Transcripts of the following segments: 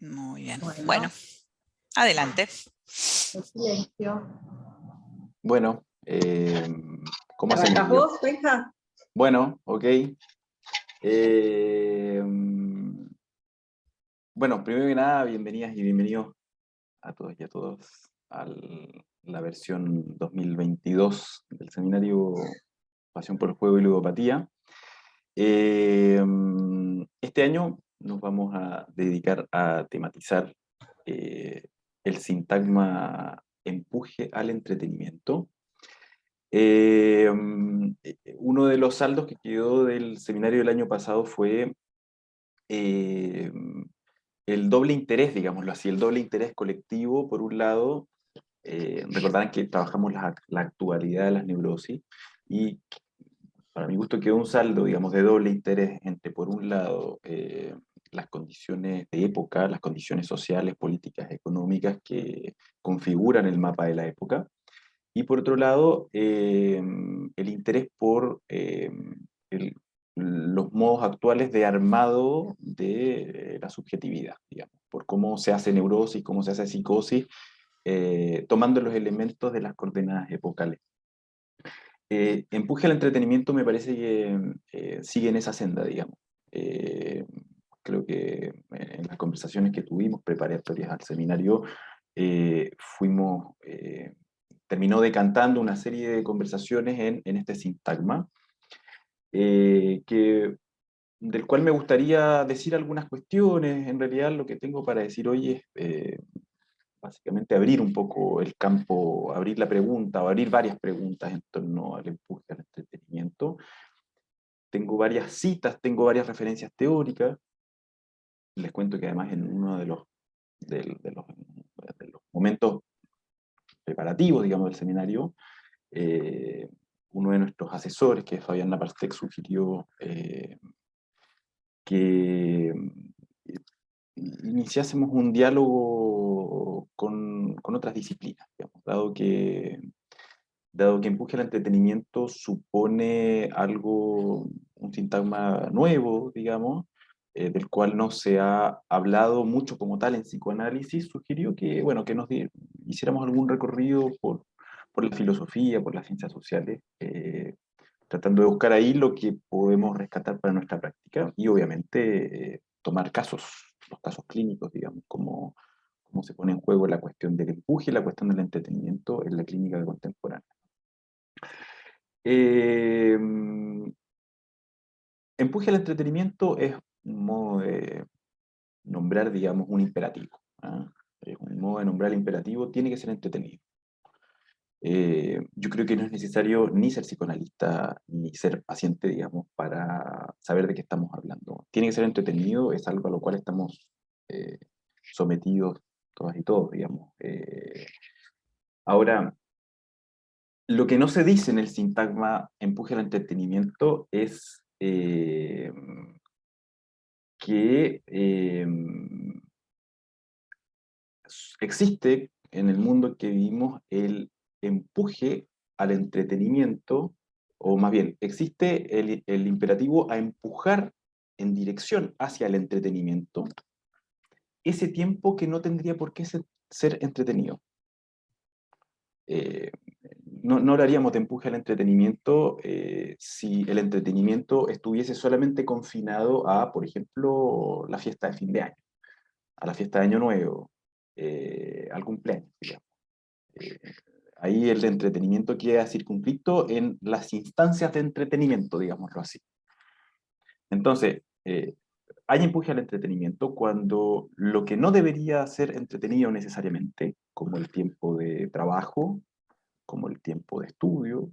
Muy bien. Bueno. Bueno, adelante. El silencio. Bueno, ¿cómo hacemos? ¿Arrancás vos, Benja? Bueno, ok. Bueno, primero que nada, bienvenidas y bienvenidos a todos y a todos a la versión 2022 del seminario Pasión por el Juego y Ludopatía. Este año nos vamos a dedicar a tematizar el sintagma empuje al entretenimiento. Uno de los saldos que quedó del seminario del año pasado fue el doble interés, digámoslo así, el doble interés colectivo, por un lado. Recordarán que trabajamos la actualidad de las neurosis y para mi gusto quedó un saldo, digamos, de doble interés entre, por un lado, las condiciones de época, las condiciones sociales, políticas, económicas que configuran el mapa de la época, y por otro lado, el interés por los modos actuales de armado de la subjetividad, digamos, por cómo se hace neurosis, cómo se hace psicosis, tomando los elementos de las coordenadas epocales. Empuje al entretenimiento me parece que sigue en esa senda, digamos. Creo que en las conversaciones que tuvimos preparatorias al seminario, terminó decantando una serie de conversaciones en este sintagma, del cual me gustaría decir algunas cuestiones. En realidad lo que tengo para decir hoy es básicamente abrir un poco el campo, abrir la pregunta o abrir varias preguntas en torno al empuje al entretenimiento. Tengo varias citas, tengo varias referencias teóricas. Les cuento que además en uno de los momentos preparativos, digamos, del seminario, uno de nuestros asesores, que es Fabián Napartec, sugirió que iniciásemos un diálogo con otras disciplinas, digamos, dado que empuje al entretenimiento supone algo, un sintagma nuevo, digamos, del cual no se ha hablado mucho como tal en psicoanálisis. Sugirió que, bueno, que hiciéramos algún recorrido por la filosofía, por las ciencias sociales, tratando de buscar ahí lo que podemos rescatar para nuestra práctica y obviamente tomar los casos clínicos, digamos, cómo se pone en juego la cuestión del empuje y la cuestión del entretenimiento en la clínica contemporánea. Empuje al entretenimiento es un modo de nombrar, digamos, un imperativo. Es un modo de nombrar el imperativo, tiene que ser entretenido. Yo creo que no es necesario ni ser psicoanalista ni ser paciente, digamos, para saber de qué estamos hablando. Tiene que ser entretenido, es algo a lo cual estamos sometidos todas y todos, digamos. Ahora, lo que no se dice en el sintagma empuje al entretenimiento es que existe en el mundo que vivimos el empuje al entretenimiento, o más bien, existe el imperativo a empujar en dirección hacia el entretenimiento ese tiempo que no tendría por qué ser entretenido. No hablaríamos de empuje al entretenimiento si el entretenimiento estuviese solamente confinado a, por ejemplo, la fiesta de fin de año, a la fiesta de Año Nuevo, al cumpleaños, digamos. Ahí el entretenimiento queda circunscrito en las instancias de entretenimiento, digámoslo así. Entonces, hay empuje al entretenimiento cuando lo que no debería ser entretenido necesariamente, como el tiempo de trabajo, como el tiempo de estudio,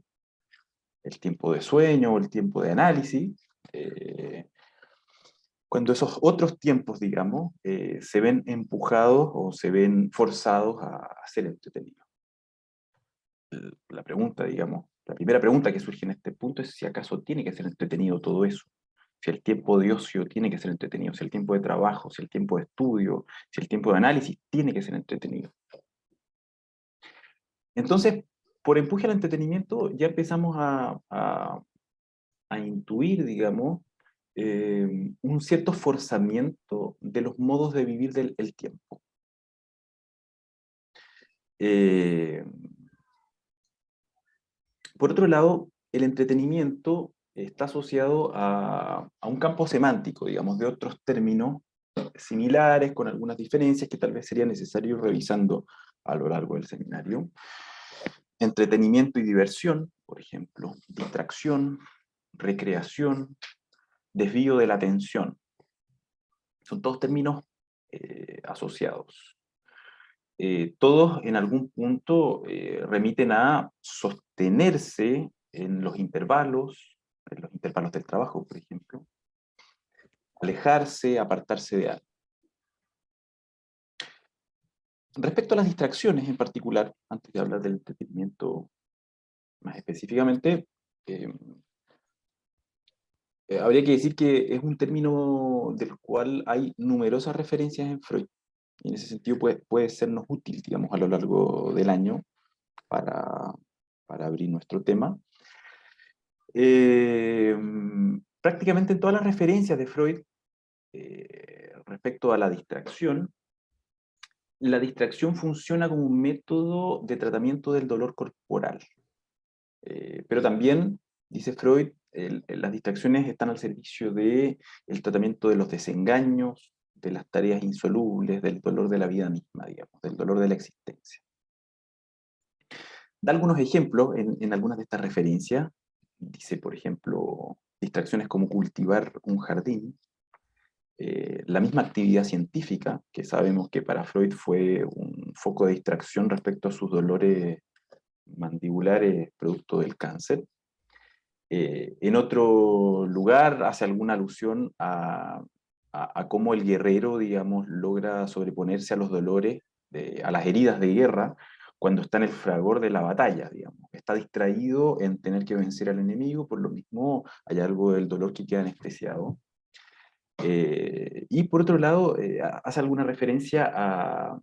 el tiempo de sueño o el tiempo de análisis, cuando esos otros tiempos, digamos, se ven empujados o se ven forzados a ser entretenidos. La pregunta, digamos, la primera pregunta que surge en este punto es si acaso tiene que ser entretenido todo eso. Si el tiempo de ocio tiene que ser entretenido, si el tiempo de trabajo, si el tiempo de estudio, si el tiempo de análisis tiene que ser entretenido. Entonces, por empuje al entretenimiento ya empezamos a intuir, digamos, un cierto forzamiento de los modos de vivir del el tiempo. Eh, por otro lado, el entretenimiento está asociado a un campo semántico, digamos, de otros términos similares, con algunas diferencias que tal vez sería necesario ir revisando a lo largo del seminario. Entretenimiento y diversión, por ejemplo, distracción, recreación, desvío de la atención. Son todos términos asociados. Todos en algún punto remiten a sostenerse en los intervalos del trabajo, por ejemplo, alejarse, apartarse de algo. Respecto a las distracciones en particular, antes de hablar del entretenimiento más específicamente, habría que decir que es un término del cual hay numerosas referencias en Freud. Y en ese sentido puede sernos útil, digamos, a lo largo del año para, para abrir nuestro tema. Prácticamente en todas las referencias de Freud respecto a la distracción funciona como un método de tratamiento del dolor corporal. Pero también, dice Freud, las distracciones están al servicio del tratamiento de los desengaños, de las tareas insolubles, del dolor de la vida misma, digamos, del dolor de la existencia. Da algunos ejemplos en algunas de estas referencias. Dice, por ejemplo, distracciones como cultivar un jardín, la misma actividad científica, que sabemos que para Freud fue un foco de distracción respecto a sus dolores mandibulares producto del cáncer. En otro lugar hace alguna alusión a cómo el guerrero, digamos, logra sobreponerse a los dolores, a las heridas de guerra, cuando está en el fragor de la batalla, digamos. Está distraído en tener que vencer al enemigo, por lo mismo hay algo del dolor que queda anestesiado. Y por otro lado, hace alguna referencia a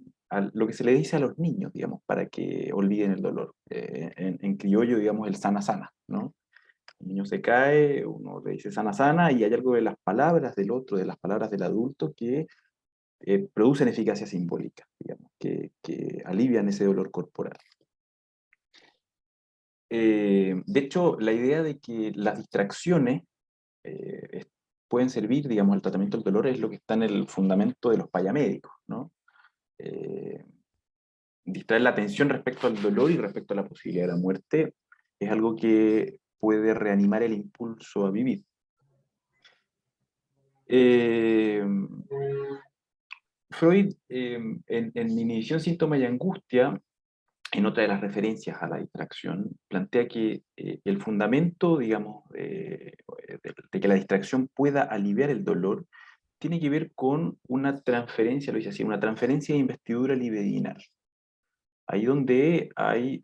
lo que se le dice a los niños, digamos, para que olviden el dolor. En criollo, digamos, el sana sana, ¿no? El niño se cae, uno le dice sana sana, y hay algo de las palabras del otro, de las palabras del adulto, que producen eficacia simbólica, digamos, que alivian ese dolor corporal. De hecho, la idea de que las distracciones pueden servir, digamos, al tratamiento del dolor es lo que está en el fundamento de los payamédicos, ¿no? Distraer la atención respecto al dolor y respecto a la posibilidad de la muerte es algo que puede reanimar el impulso a vivir. Freud, en Inhibición, Síntoma y Angustia, en otra de las referencias a la distracción, plantea que el fundamento, digamos, de que la distracción pueda aliviar el dolor, tiene que ver con una transferencia, lo dice así, una transferencia de investidura libidinal. Ahí donde hay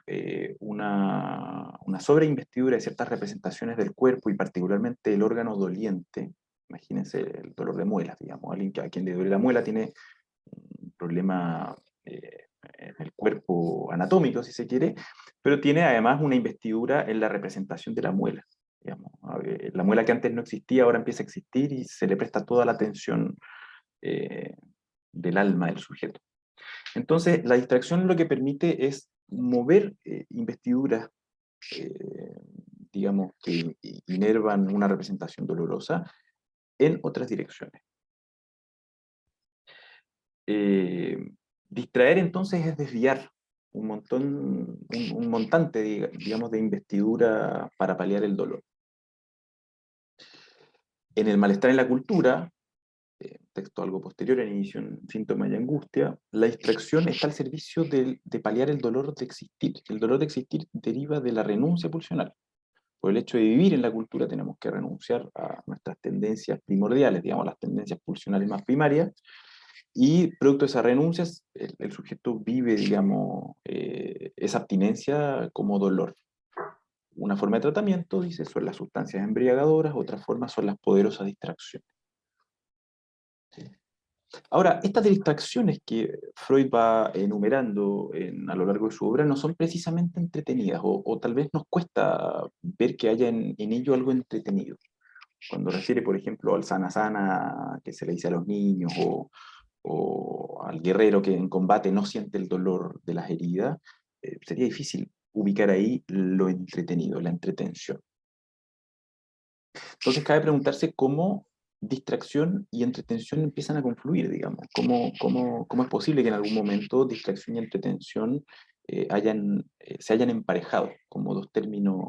una sobreinvestidura de ciertas representaciones del cuerpo y particularmente el órgano doliente. Imagínense el dolor de muelas, digamos, alguien a quien le duele la muela tiene un problema en el cuerpo anatómico, si se quiere, pero tiene además una investidura en la representación de la muela. Digamos. La muela que antes no existía ahora empieza a existir y se le presta toda la atención eh, del alma del sujeto. Entonces, la distracción lo que permite es mover investiduras, eh, digamos, que inervan una representación dolorosa en otras direcciones. Distraer entonces es desviar un montante, digamos, de investidura para paliar el dolor. En el malestar en la cultura, texto algo posterior en Inhibición, Síntoma y Angustia, la distracción está al servicio de paliar el dolor de existir. El dolor de existir deriva de la renuncia pulsional. Por el hecho de vivir en la cultura tenemos que renunciar a nuestras tendencias primordiales, digamos, las tendencias pulsionales más primarias, y producto de esas renuncias, el sujeto vive, digamos, esa abstinencia como dolor. Una forma de tratamiento, dice, son las sustancias embriagadoras, otra forma son las poderosas distracciones. Ahora, estas distracciones que Freud va enumerando a lo largo de su obra no son precisamente entretenidas, o tal vez nos cuesta ver que haya en ello algo entretenido. Cuando refiere, por ejemplo, al sana sana que se le dice a los niños, o al guerrero que en combate no siente el dolor de las heridas, sería difícil ubicar ahí lo entretenido, la entretención. Entonces cabe preguntarse cómo distracción y entretención empiezan a confluir, digamos. ¿Cómo es posible que en algún momento distracción y entretención se hayan emparejado como dos términos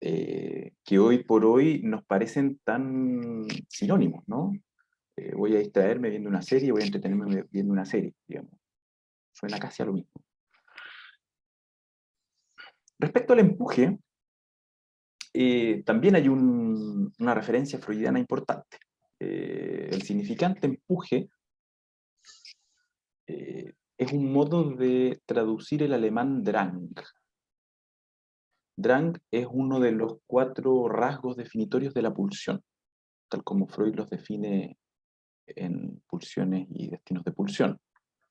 que hoy por hoy nos parecen tan sinónimos, ¿no? Voy a distraerme viendo una serie, voy a entretenerme viendo una serie, digamos. Suena casi a lo mismo. Respecto al empuje, también hay una referencia freudiana importante. El significante empuje es un modo de traducir el alemán Drang. Drang es uno de los 4 rasgos definitorios de la pulsión, tal como Freud los define en Pulsiones y Destinos de Pulsión.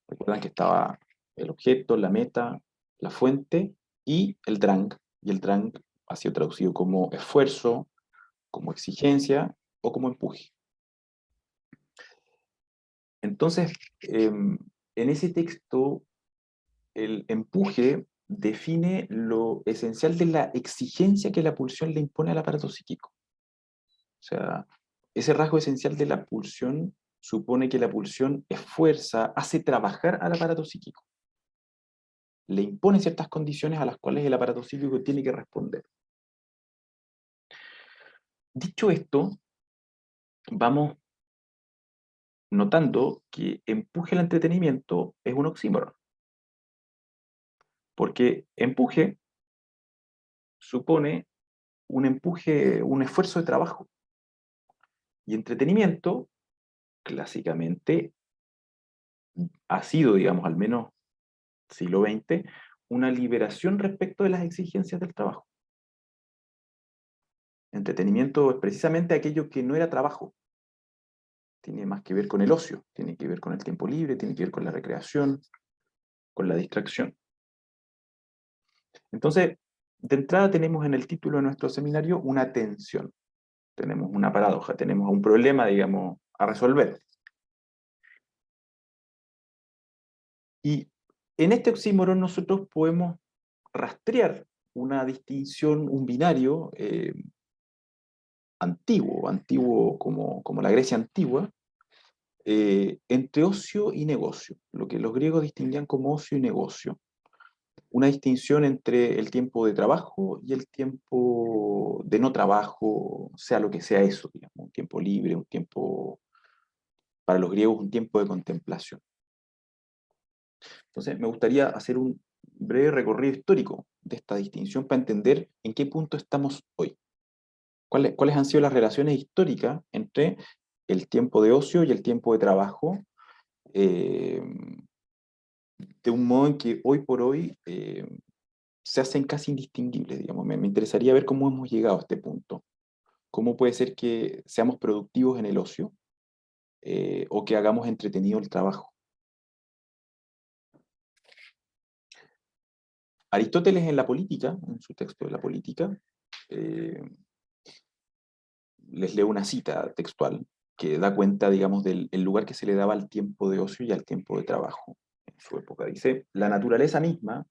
Recuerdan que estaba el objeto, la meta, la fuente y el Drang. Y el Drang ha sido traducido como esfuerzo, como exigencia o como empuje. Entonces, en ese texto, el empuje define lo esencial de la exigencia que la pulsión le impone al aparato psíquico. O sea, ese rasgo esencial de la pulsión supone que la pulsión esfuerza, hace trabajar al aparato psíquico. Le impone ciertas condiciones a las cuales el aparato psíquico tiene que responder. Dicho esto, vamos notando que empuje al entretenimiento es un oxímoron, porque empuje supone un empuje, un esfuerzo de trabajo, y entretenimiento, clásicamente, ha sido, digamos, al menos siglo XX, una liberación respecto de las exigencias del trabajo. Entretenimiento es precisamente aquello que no era trabajo. Tiene más que ver con el ocio, tiene que ver con el tiempo libre, tiene que ver con la recreación, con la distracción. Entonces, de entrada tenemos en el título de nuestro seminario una tensión, tenemos una paradoja, tenemos un problema, digamos, a resolver. Y en este oxímoron nosotros podemos rastrear una distinción, un binario antiguo como la Grecia antigua, entre ocio y negocio, lo que los griegos distinguían como ocio y negocio. Una distinción entre el tiempo de trabajo y el tiempo de no trabajo, sea lo que sea eso, digamos, un tiempo libre, un tiempo, para los griegos, un tiempo de contemplación. Entonces, me gustaría hacer un breve recorrido histórico de esta distinción para entender en qué punto estamos hoy. ¿Cuáles han sido las relaciones históricas entre el tiempo de ocio y el tiempo de trabajo? eh, de un modo en que hoy por hoy se hacen casi indistinguibles, digamos. Me interesaría ver cómo hemos llegado a este punto. ¿Cómo puede ser que seamos productivos en el ocio o que hagamos entretenido el trabajo? Aristóteles en la política, en su texto de la política, eh, les leo una cita textual que da cuenta, digamos, del el lugar que se le daba al tiempo de ocio y al tiempo de trabajo en su época. Dice, la naturaleza misma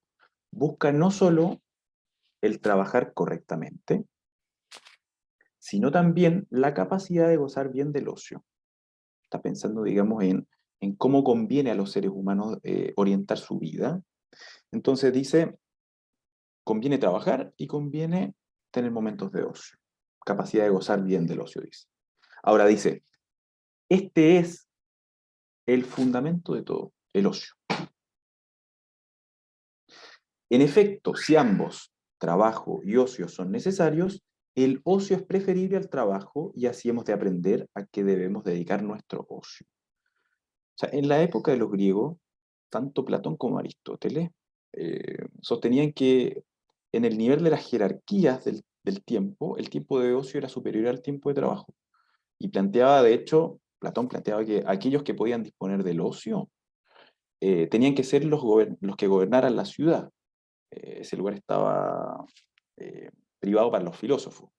busca no solo el trabajar correctamente, sino también la capacidad de gozar bien del ocio. Está pensando, digamos, en cómo conviene a los seres humanos orientar su vida. Entonces dice, conviene trabajar y conviene tener momentos de ocio. Capacidad de gozar bien del ocio, dice. Ahora dice, este es el fundamento de todo, el ocio. En efecto, si ambos, trabajo y ocio, son necesarios, el ocio es preferible al trabajo y así hemos de aprender a qué debemos dedicar nuestro ocio. O sea, en la época de los griegos, tanto Platón como Aristóteles sostenían que en el nivel de las jerarquías del tiempo, el tiempo de ocio era superior al tiempo de trabajo. Y planteaba, de hecho, Platón planteaba que aquellos que podían disponer del ocio tenían que ser los que gobernaran la ciudad. Ese lugar estaba privado para los filósofos.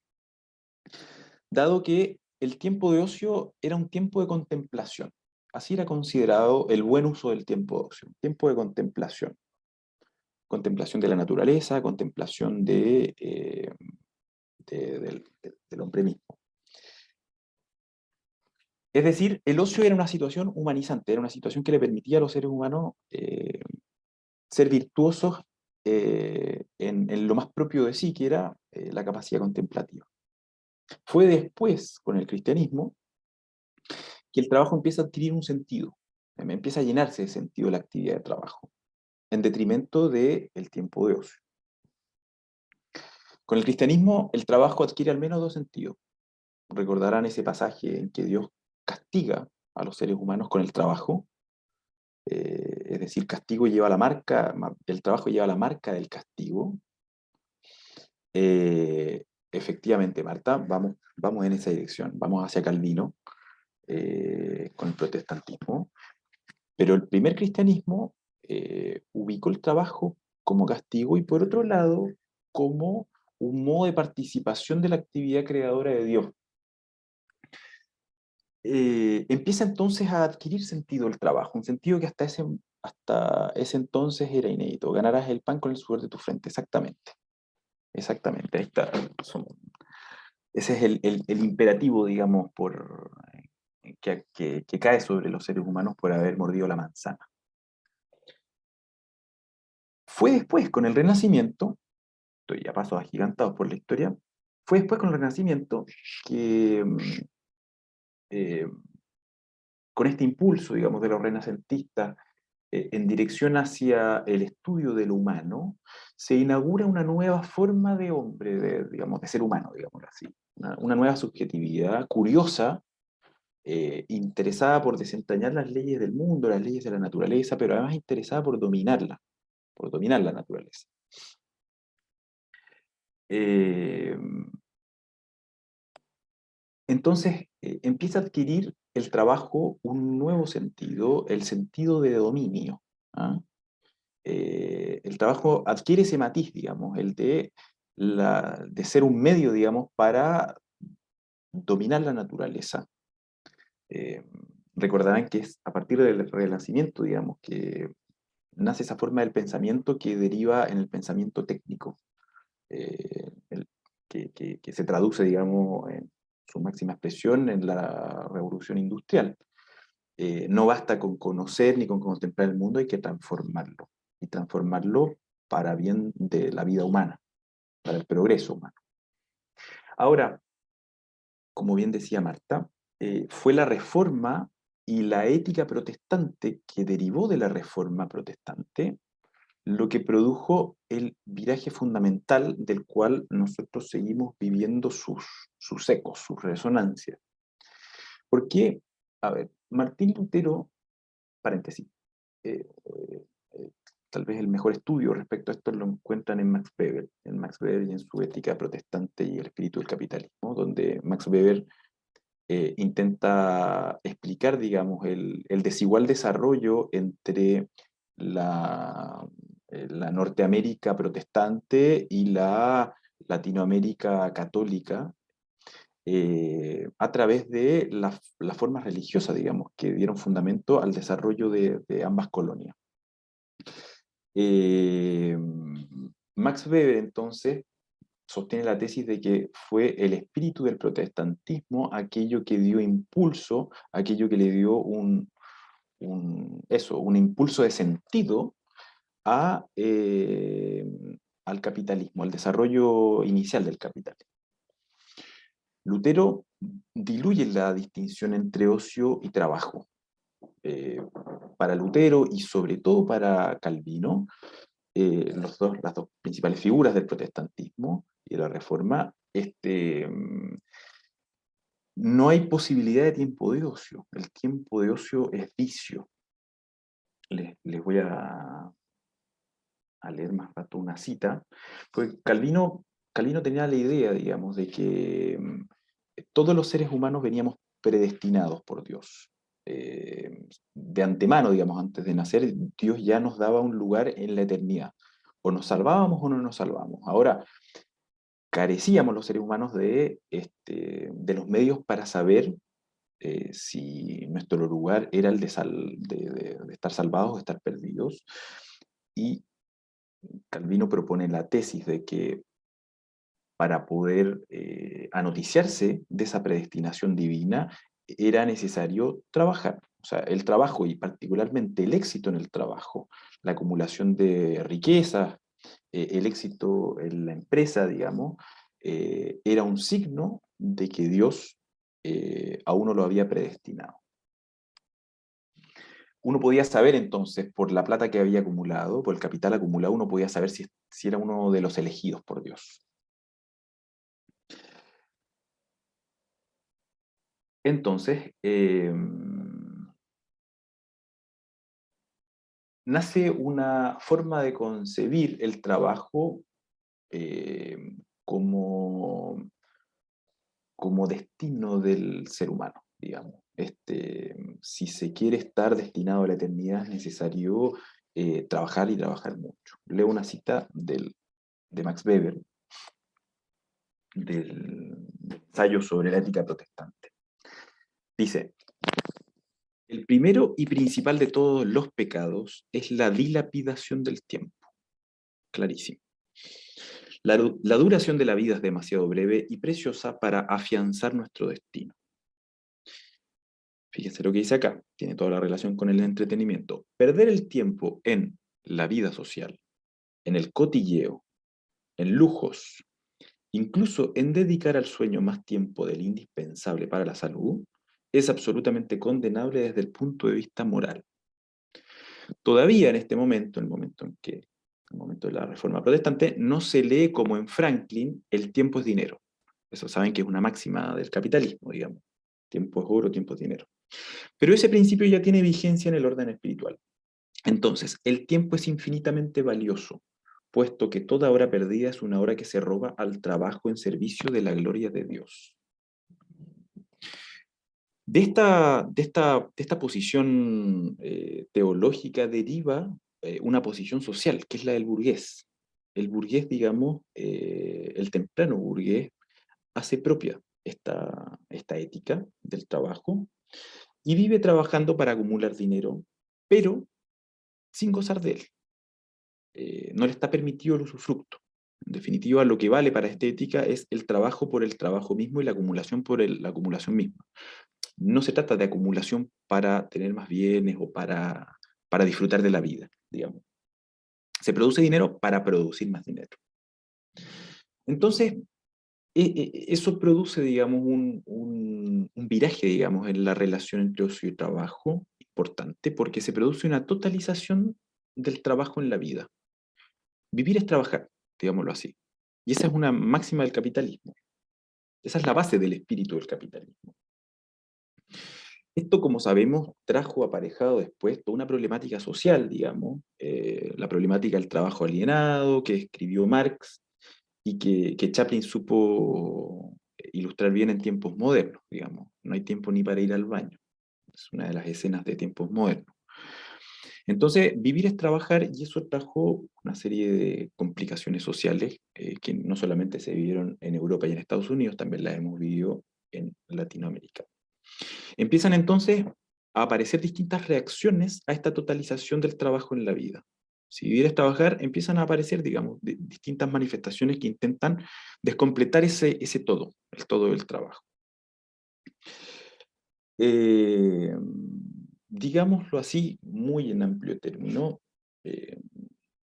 dado que el tiempo de ocio era un tiempo de contemplación. Así era considerado el buen uso del tiempo de ocio, un tiempo de contemplación. Contemplación de la naturaleza, contemplación del hombre mismo. Es decir, el ocio era una situación humanizante, era una situación que le permitía a los seres humanos ser virtuosos en lo más propio de sí, que era la capacidad contemplativa. Fue después, con el cristianismo, que el trabajo empieza a adquirir un sentido, empieza a llenarse de sentido la actividad de trabajo, en detrimento del tiempo de ocio. Con el cristianismo, el trabajo adquiere al menos dos sentidos. Recordarán ese pasaje en que Dios castiga a los seres humanos con el trabajo, es decir, castigo lleva la marca, el trabajo lleva la marca del castigo. Efectivamente, Marta, vamos en esa dirección, vamos hacia Calvino con el protestantismo, pero el primer cristianismo ubicó el trabajo como castigo y por otro lado como un modo de participación de la actividad creadora de Dios. Empieza entonces a adquirir sentido el trabajo, un sentido que hasta ese entonces era inédito. Ganarás el pan con el sudor de tu frente, exactamente. Exactamente, ahí está. Ese es el imperativo, digamos, que cae sobre los seres humanos por haber mordido la manzana. Fue después, con el Renacimiento, estoy a pasos agigantados por la historia, fue después con el Renacimiento que eh, con este impulso, digamos, de los renacentistas en dirección hacia el estudio de lo humano, se inaugura una nueva forma de hombre, digamos, de ser humano, digámoslo así. Una nueva subjetividad curiosa, interesada por desentrañar las leyes del mundo, las leyes de la naturaleza, pero además interesada por dominar la naturaleza. Eh, entonces empieza a adquirir el trabajo un nuevo sentido, el sentido de dominio. ¿Ah? El trabajo adquiere ese matiz, digamos, el de ser un medio, digamos, para dominar la naturaleza. Eh, Recordarán que es a partir del Renacimiento, digamos, que nace esa forma del pensamiento que deriva en el pensamiento técnico, que se traduce, digamos, en su máxima expresión en la revolución industrial. No basta con conocer ni con contemplar el mundo, hay que transformarlo, y transformarlo para bien de la vida humana, para el progreso humano. Ahora, como bien decía Marta, fue la reforma y la ética protestante que derivó de la reforma protestante lo que produjo el viraje fundamental del cual nosotros seguimos viviendo sus ecos, sus resonancias. ¿Por qué? A ver, Martín Lutero, paréntesis, eh, eh, tal vez el mejor estudio respecto a esto lo encuentran en Max Weber y en su Ética Protestante y el Espíritu del Capitalismo, donde Max Weber intenta explicar, digamos, el desigual desarrollo entre la Norteamérica protestante y la Latinoamérica católica a través de las formas religiosas, digamos, que dieron fundamento al desarrollo de ambas colonias. Eh, Max Weber, entonces, sostiene la tesis de que fue el espíritu del protestantismo aquello que dio impulso, aquello que le dio un impulso de sentido al capitalismo, al desarrollo inicial del capitalismo. Lutero diluye la distinción entre ocio y trabajo. Para Lutero y sobre todo para Calvino, las dos principales figuras del protestantismo y de la Reforma, no hay posibilidad de tiempo de ocio. El tiempo de ocio es vicio. Les voy a leer más rato una cita, porque Calvino tenía la idea, digamos, de que todos los seres humanos veníamos predestinados por Dios. De antemano, digamos, antes de nacer, Dios ya nos daba un lugar en la eternidad. O nos salvábamos o no nos salvábamos. Ahora, carecíamos los seres humanos de los medios para saber si nuestro lugar era el de estar salvados o estar perdidos. Y Calvino propone la tesis de que para poder anoticiarse de esa predestinación divina era necesario trabajar. O sea, el trabajo y particularmente el éxito en el trabajo, la acumulación de riquezas, el éxito en la empresa, digamos, era un signo de que Dios a uno lo había predestinado. Uno podía saber entonces, por la plata que había acumulado, por el capital acumulado, uno podía saber si era uno de los elegidos por Dios. Entonces, nace una forma de concebir el trabajo eh, como, como destino del ser humano, digamos. Si se quiere estar destinado a la eternidad, es necesario trabajar y trabajar mucho. Leo una cita de Max Weber, del ensayo sobre la ética protestante. Dice, el primero y principal de todos los pecados es la dilapidación del tiempo. Clarísimo. La duración de la vida es demasiado breve y preciosa para afianzar nuestro destino. Fíjense lo que dice acá, tiene toda la relación con el entretenimiento. Perder el tiempo en la vida social, en el cotilleo, en lujos, incluso en dedicar al sueño más tiempo del indispensable para la salud, es absolutamente condenable desde el punto de vista moral. Todavía en este momento, el momento de la Reforma Protestante, no se lee como en Franklin, el tiempo es dinero. Eso saben que es una máxima del capitalismo, digamos. Tiempo es oro, tiempo es dinero. Pero ese principio ya tiene vigencia en el orden espiritual. Entonces, el tiempo es infinitamente valioso, puesto que toda hora perdida es una hora que se roba al trabajo en servicio de la gloria de Dios. De esta posición teológica deriva una posición social, que es la del burgués. El burgués, digamos, el temprano burgués, hace propia esta ética del trabajo y vive trabajando para acumular dinero, pero sin gozar de él. No le está permitido el usufructo. En definitiva, lo que vale para esta ética es el trabajo por el trabajo mismo y la acumulación por la acumulación misma. No se trata de acumulación para tener más bienes o para disfrutar de la vida, digamos. Se produce dinero para producir más dinero. Entonces, eso produce, digamos, un viraje, digamos, en la relación entre ocio y trabajo, importante, porque se produce una totalización del trabajo en la vida. Vivir es trabajar, digámoslo así. Y esa es una máxima del capitalismo. Esa es la base del espíritu del capitalismo. Esto, como sabemos, trajo aparejado después toda una problemática social, digamos, la problemática del trabajo alienado que escribió Marx y que Chaplin supo ilustrar bien en tiempos modernos, digamos. No hay tiempo ni para ir al baño. Es una de las escenas de tiempos modernos. Entonces, vivir es trabajar y eso trajo una serie de complicaciones sociales que no solamente se vivieron en Europa y en Estados Unidos, también las hemos vivido en Latinoamérica. Empiezan entonces a aparecer distintas reacciones a esta totalización del trabajo en la vida. Si vivir es trabajar, empiezan a aparecer, digamos, distintas manifestaciones que intentan descompletar ese todo, el todo del trabajo. Eh, digámoslo así, muy en amplio término, eh,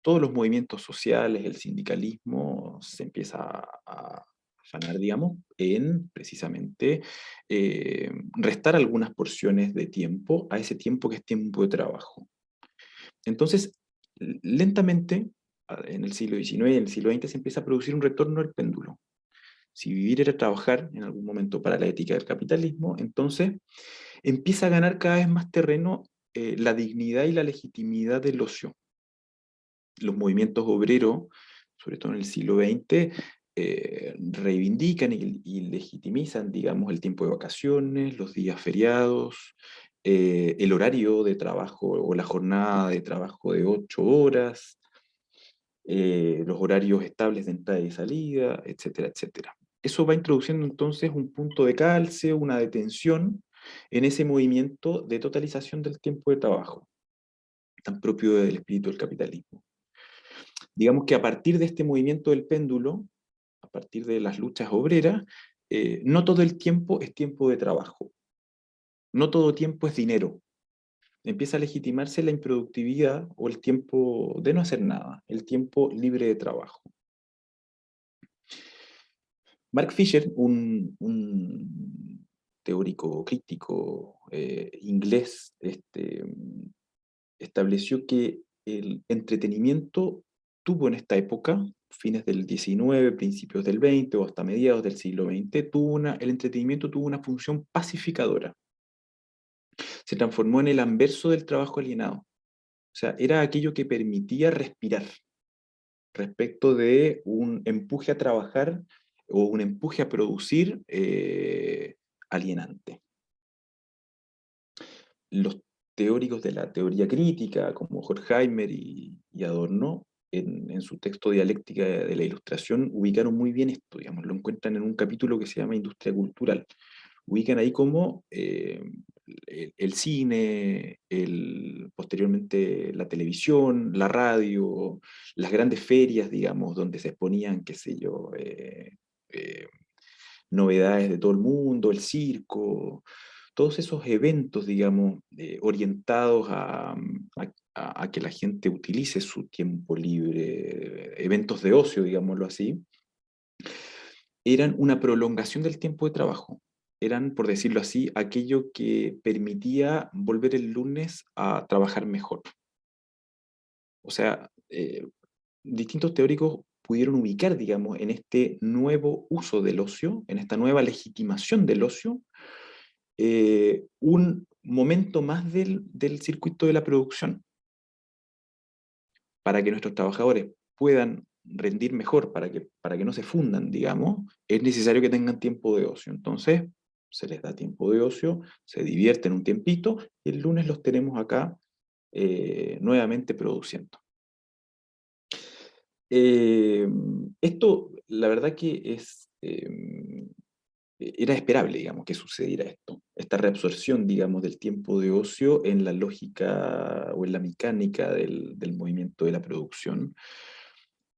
todos los movimientos sociales, el sindicalismo, se empieza a afanar, digamos, en precisamente restar algunas porciones de tiempo a ese tiempo que es tiempo de trabajo. Entonces, lentamente, en el siglo XIX y en el siglo XX se empieza a producir un retorno al péndulo. Si vivir era trabajar en algún momento para la ética del capitalismo, entonces empieza a ganar cada vez más terreno la dignidad y la legitimidad del ocio. Los movimientos obreros, sobre todo en el siglo XX, reivindican y legitimizan, digamos, el tiempo de vacaciones, los días feriados, el horario de trabajo o la jornada de trabajo de 8 horas. los horarios estables de entrada y salida, etcétera, etcétera. Eso va introduciendo entonces un punto de calce, una detención en ese movimiento de totalización del tiempo de trabajo, tan propio del espíritu del capitalismo. Digamos que a partir de este movimiento del péndulo, a partir de las luchas obreras, no todo el tiempo es tiempo de trabajo, no todo tiempo es dinero. Empieza a legitimarse la improductividad o el tiempo de no hacer nada, el tiempo libre de trabajo. Mark Fisher, un teórico crítico inglés, estableció que el entretenimiento tuvo en esta época, fines del XIX, principios del XX o hasta mediados del siglo XX, el entretenimiento tuvo una función pacificadora. Se transformó en el anverso del trabajo alienado. O sea, era aquello que permitía respirar respecto de un empuje a trabajar o un empuje a producir alienante. Los teóricos de la teoría crítica, como Horkheimer y Adorno, en su texto Dialéctica de la Ilustración, ubicaron muy bien esto, digamos, lo encuentran en un capítulo que se llama Industria Cultural. Ubican ahí como el cine, posteriormente la televisión, la radio, las grandes ferias, digamos, donde se exponían, qué sé yo, eh, novedades de todo el mundo, el circo, todos esos eventos, digamos, orientados a que la gente utilice su tiempo libre, eventos de ocio, digámoslo así, eran una prolongación del tiempo de trabajo. Eran, por decirlo así, aquello que permitía volver el lunes a trabajar mejor. O sea, distintos teóricos pudieron ubicar, digamos, en este nuevo uso del ocio, en esta nueva legitimación del ocio, un momento más del circuito de la producción, para que nuestros trabajadores puedan rendir mejor, para que no se fundan, digamos, es necesario que tengan tiempo de ocio. Entonces, se les da tiempo de ocio, se divierten un tiempito, y el lunes los tenemos acá nuevamente produciendo. Esto, la verdad que era esperable, digamos, que sucediera esto, esta reabsorción, digamos, del tiempo de ocio en la lógica o en la mecánica del movimiento de la producción,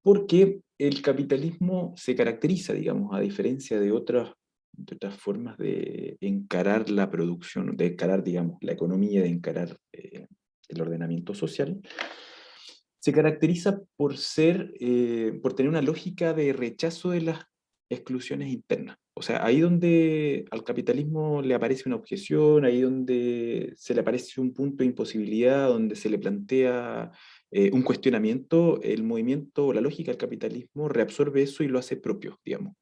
porque el capitalismo se caracteriza, digamos, a diferencia de otras formas de encarar la producción, de encarar, digamos, la economía, de encarar el ordenamiento social, se caracteriza por tener una lógica de rechazo de las exclusiones internas. O sea, ahí donde al capitalismo le aparece una objeción, ahí donde se le aparece un punto de imposibilidad, donde se le plantea un cuestionamiento, el movimiento, la lógica del capitalismo reabsorbe eso y lo hace propio, digamos.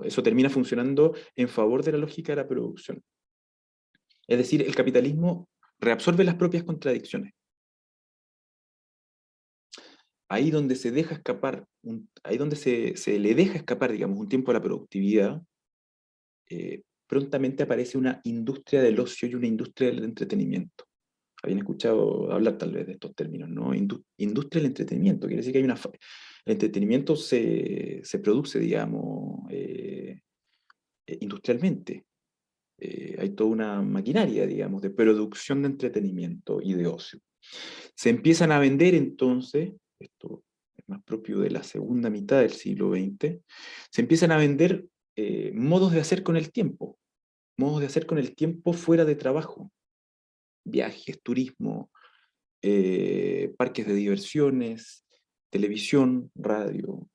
Eso termina funcionando en favor de la lógica de la producción. Es decir, el capitalismo reabsorbe las propias contradicciones. Ahí donde se deja escapar, ahí donde se le deja escapar, digamos, un tiempo a la productividad, prontamente aparece una industria del ocio y una industria del entretenimiento. Habían escuchado hablar tal vez de estos términos, ¿no? Industria del entretenimiento, quiere decir que el entretenimiento se produce, digamos, industrialmente. Hay toda una maquinaria, digamos, de producción de entretenimiento y de ocio. Se empiezan a vender entonces, esto es más propio de la segunda mitad del siglo XX, se empiezan a vender modos de hacer con el tiempo, modos de hacer con el tiempo fuera de trabajo, viajes, turismo, parques de diversiones, televisión, radio.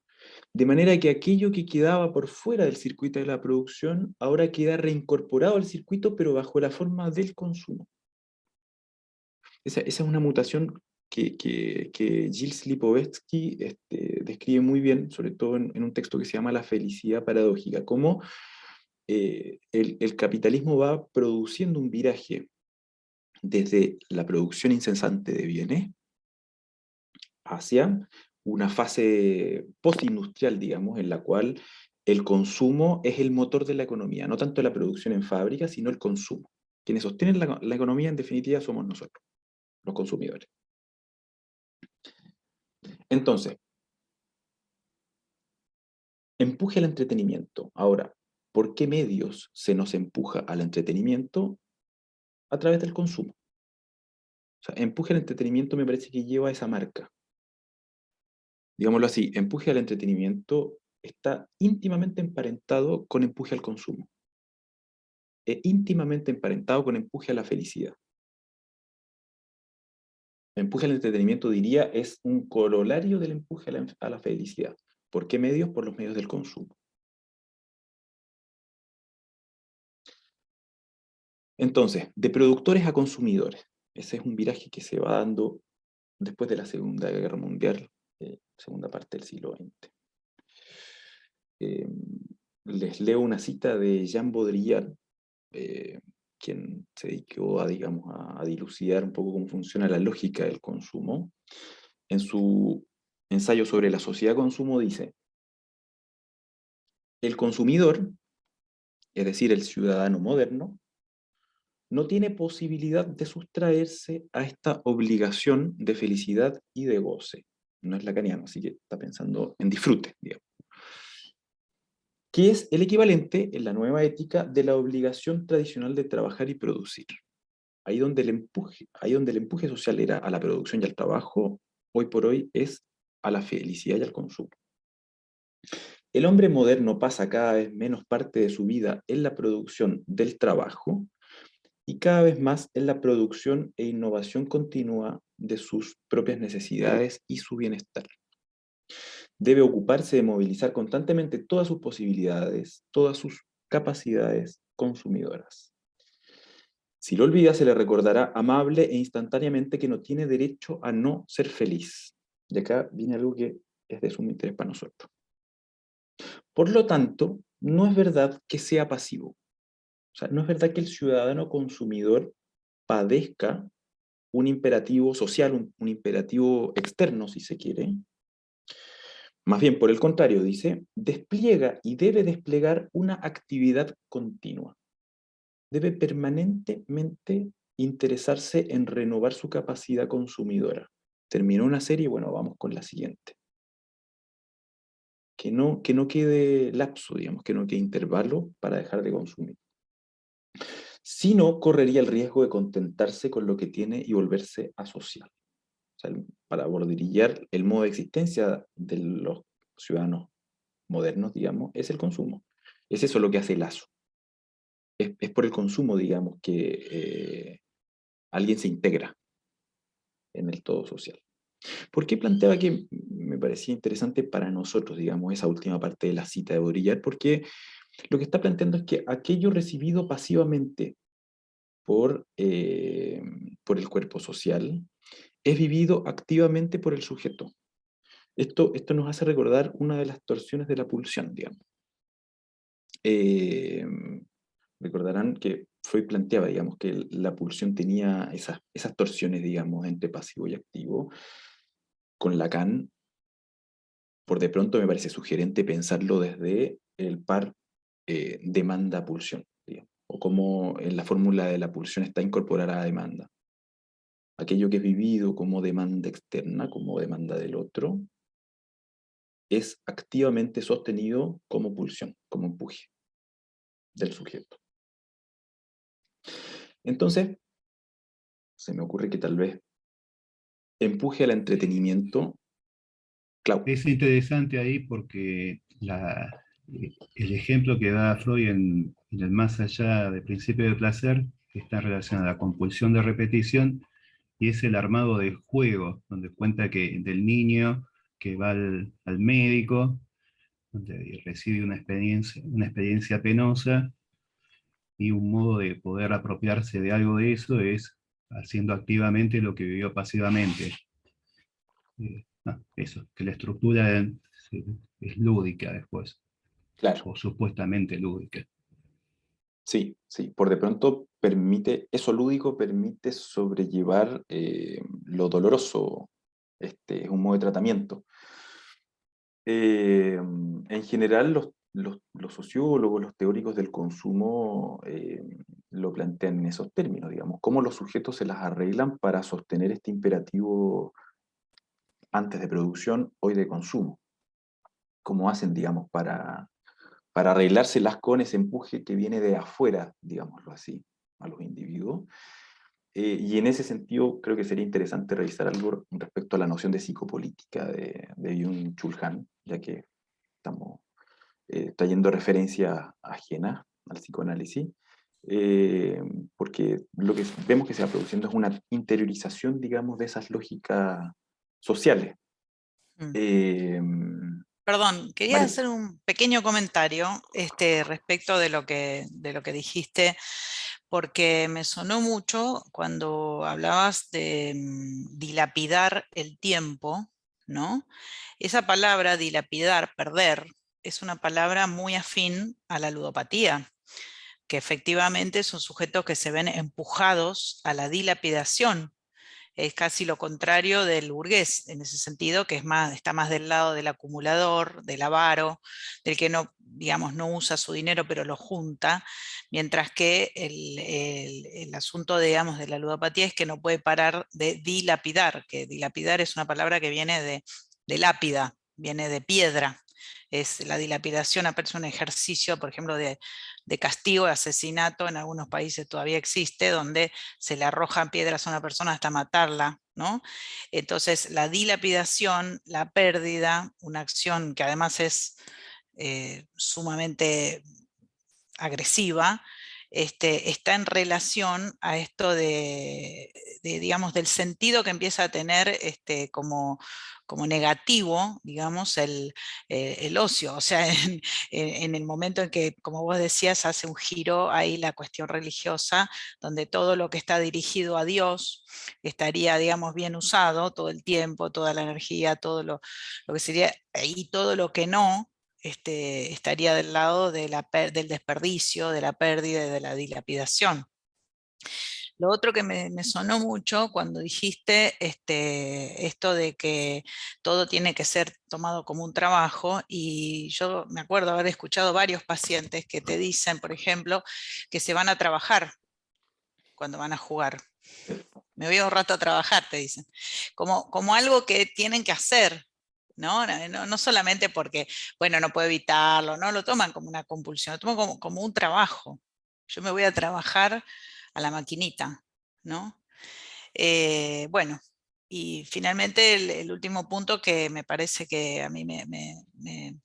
De manera que aquello que quedaba por fuera del circuito de la producción ahora queda reincorporado al circuito, pero bajo la forma del consumo. Esa es una mutación que Gilles Lipovetsky describe muy bien, sobre todo en un texto que se llama La felicidad paradójica, cómo el capitalismo va produciendo un viraje desde la producción incesante de bienes hacia una fase postindustrial, digamos, en la cual el consumo es el motor de la economía, no tanto la producción en fábrica, sino el consumo. Quienes sostienen la economía, en definitiva, somos nosotros, los consumidores. Entonces, empuje al entretenimiento. Ahora, ¿por qué medios se nos empuja al entretenimiento? A través del consumo. O sea, empuje al entretenimiento me parece que lleva esa marca. Digámoslo así, empuje al entretenimiento está íntimamente emparentado con empuje al consumo. Íntimamente emparentado con empuje a la felicidad. El empuje al entretenimiento, diría, es un corolario del empuje a la felicidad. ¿Por qué medios? Por los medios del consumo. Entonces, de productores a consumidores. Ese es un viraje que se va dando después de la Segunda Guerra Mundial, segunda parte del siglo XX. Les leo una cita de Jean Baudrillard, quien se dedicó a, digamos, a dilucidar un poco cómo funciona la lógica del consumo. En su ensayo sobre la sociedad de consumo dice: el consumidor, es decir, el ciudadano moderno, no tiene posibilidad de sustraerse a esta obligación de felicidad y de goce. No es lacaniano, así que está pensando en disfrute, digamos. Que es el equivalente en la nueva ética de la obligación tradicional de trabajar y producir. Ahí donde el empuje social era a la producción y al trabajo, hoy por hoy es a la felicidad y al consumo. El hombre moderno pasa cada vez menos parte de su vida en la producción del trabajo y cada vez más en la producción e innovación continua de sus propias necesidades y su bienestar. Debe ocuparse de movilizar constantemente todas sus posibilidades, todas sus capacidades consumidoras. Si lo olvida, se le recordará amable e instantáneamente que no tiene derecho a no ser feliz. Y acá viene algo que es de sumo interés para nosotros. Por lo tanto, no es verdad que sea pasivo. O sea, no es verdad que el ciudadano consumidor padezca un imperativo social, un imperativo externo, si se quiere. Más bien, por el contrario, dice, despliega y debe desplegar una actividad continua. Debe permanentemente interesarse en renovar su capacidad consumidora. Terminó una serie, bueno, vamos con la siguiente. Que no quede lapso, digamos, que no quede intervalo para dejar de consumir. Si no, correría el riesgo de contentarse con lo que tiene y volverse asocial. O sea, para borderillar el modo de existencia de los ciudadanos modernos, digamos, es el consumo. Es eso lo que hace lazo. Es por el consumo, digamos, que alguien se integra en el todo social. ¿Por qué planteaba que me parecía interesante para nosotros, digamos, esa última parte de la cita de Baudrillard? Porque lo que está planteando es que aquello recibido pasivamente por el cuerpo social es vivido activamente por el sujeto. Esto nos hace recordar una de las torsiones de la pulsión, digamos. Eh, Recordarán que Freud planteaba, digamos, que la pulsión tenía esas torsiones, digamos, entre pasivo y activo. Con Lacan, por de pronto me parece sugerente pensarlo desde el par demanda-pulsión, digamos, o como en la fórmula de la pulsión está incorporada a la demanda. Aquello que es vivido como demanda externa, como demanda del otro, es activamente sostenido como pulsión, como empuje del sujeto. Entonces, se me ocurre que tal vez empuje al entretenimiento. Clau. Es interesante ahí porque el ejemplo que da Freud en el más allá del principio del placer está relacionado a la compulsión de repetición y es el armado del juego, donde cuenta que del niño que va al médico, donde recibe una experiencia penosa y un modo de poder apropiarse de algo de eso es haciendo activamente lo que vivió pasivamente. Eso, que la estructura es lúdica después, Claro, o supuestamente lúdica. sí, sí. Por de pronto permite, eso lúdico permite sobrellevar lo doloroso. Es un modo de tratamiento. En general, los sociólogos, los teóricos del consumo lo plantean en esos términos, digamos, cómo los sujetos se las arreglan para sostener este imperativo antes de producción, hoy de consumo. ¿Cómo hacen, digamos, para arreglárselas con ese empuje que viene de afuera, digámoslo así, a los individuos? Y en ese sentido creo que sería interesante revisar algo respecto a la noción de psicopolítica de Byung-Chul Han, ya que estamos trayendo referencias ajenas al psicoanálisis, porque lo que vemos que se va produciendo es una interiorización, digamos, de esas lógicas sociales. Mm. Eh, Perdón, quería Mario. hacer un pequeño comentario respecto de lo que dijiste, porque me sonó mucho cuando hablabas de dilapidar el tiempo, ¿no? Esa palabra, dilapidar, perder, es una palabra muy afín a la ludopatía, que efectivamente son sujetos que se ven empujados a la dilapidación. Es casi lo contrario del burgués, en ese sentido, que es más, está más del lado del acumulador, del avaro, del que no, digamos, no usa su dinero, pero lo junta, mientras que el asunto, digamos, de la ludopatía es que no puede parar de dilapidar, que dilapidar es una palabra que viene de lápida, viene de piedra. Es la dilapidación, aparece un ejercicio, por ejemplo, de castigo, de asesinato, en algunos países todavía existe, donde se le arrojan piedras a una persona hasta matarla, ¿no? Entonces, la dilapidación, la pérdida, una acción que además es sumamente agresiva, está en relación a esto digamos, del sentido que empieza a tener como negativo, digamos, el ocio. O sea, en el momento en que, como vos decías, hace un giro ahí la cuestión religiosa, donde todo lo que está dirigido a Dios estaría, digamos, bien usado todo el tiempo, toda la energía, todo lo que sería, y todo lo que no, estaría del lado de del desperdicio, de la pérdida y de la dilapidación. Lo otro que me sonó mucho cuando dijiste esto de que todo tiene que ser tomado como un trabajo, y yo me acuerdo haber escuchado varios pacientes que te dicen, por ejemplo, que se van a trabajar cuando van a jugar. Me voy un rato a trabajar, te dicen, como algo que tienen que hacer. ¿No? No solamente porque, bueno, no puedo evitarlo, no lo toman como una compulsión, lo toman como un trabajo. Yo me voy a trabajar a la maquinita, ¿no? Bueno, y finalmente el último punto que me parece que a mí me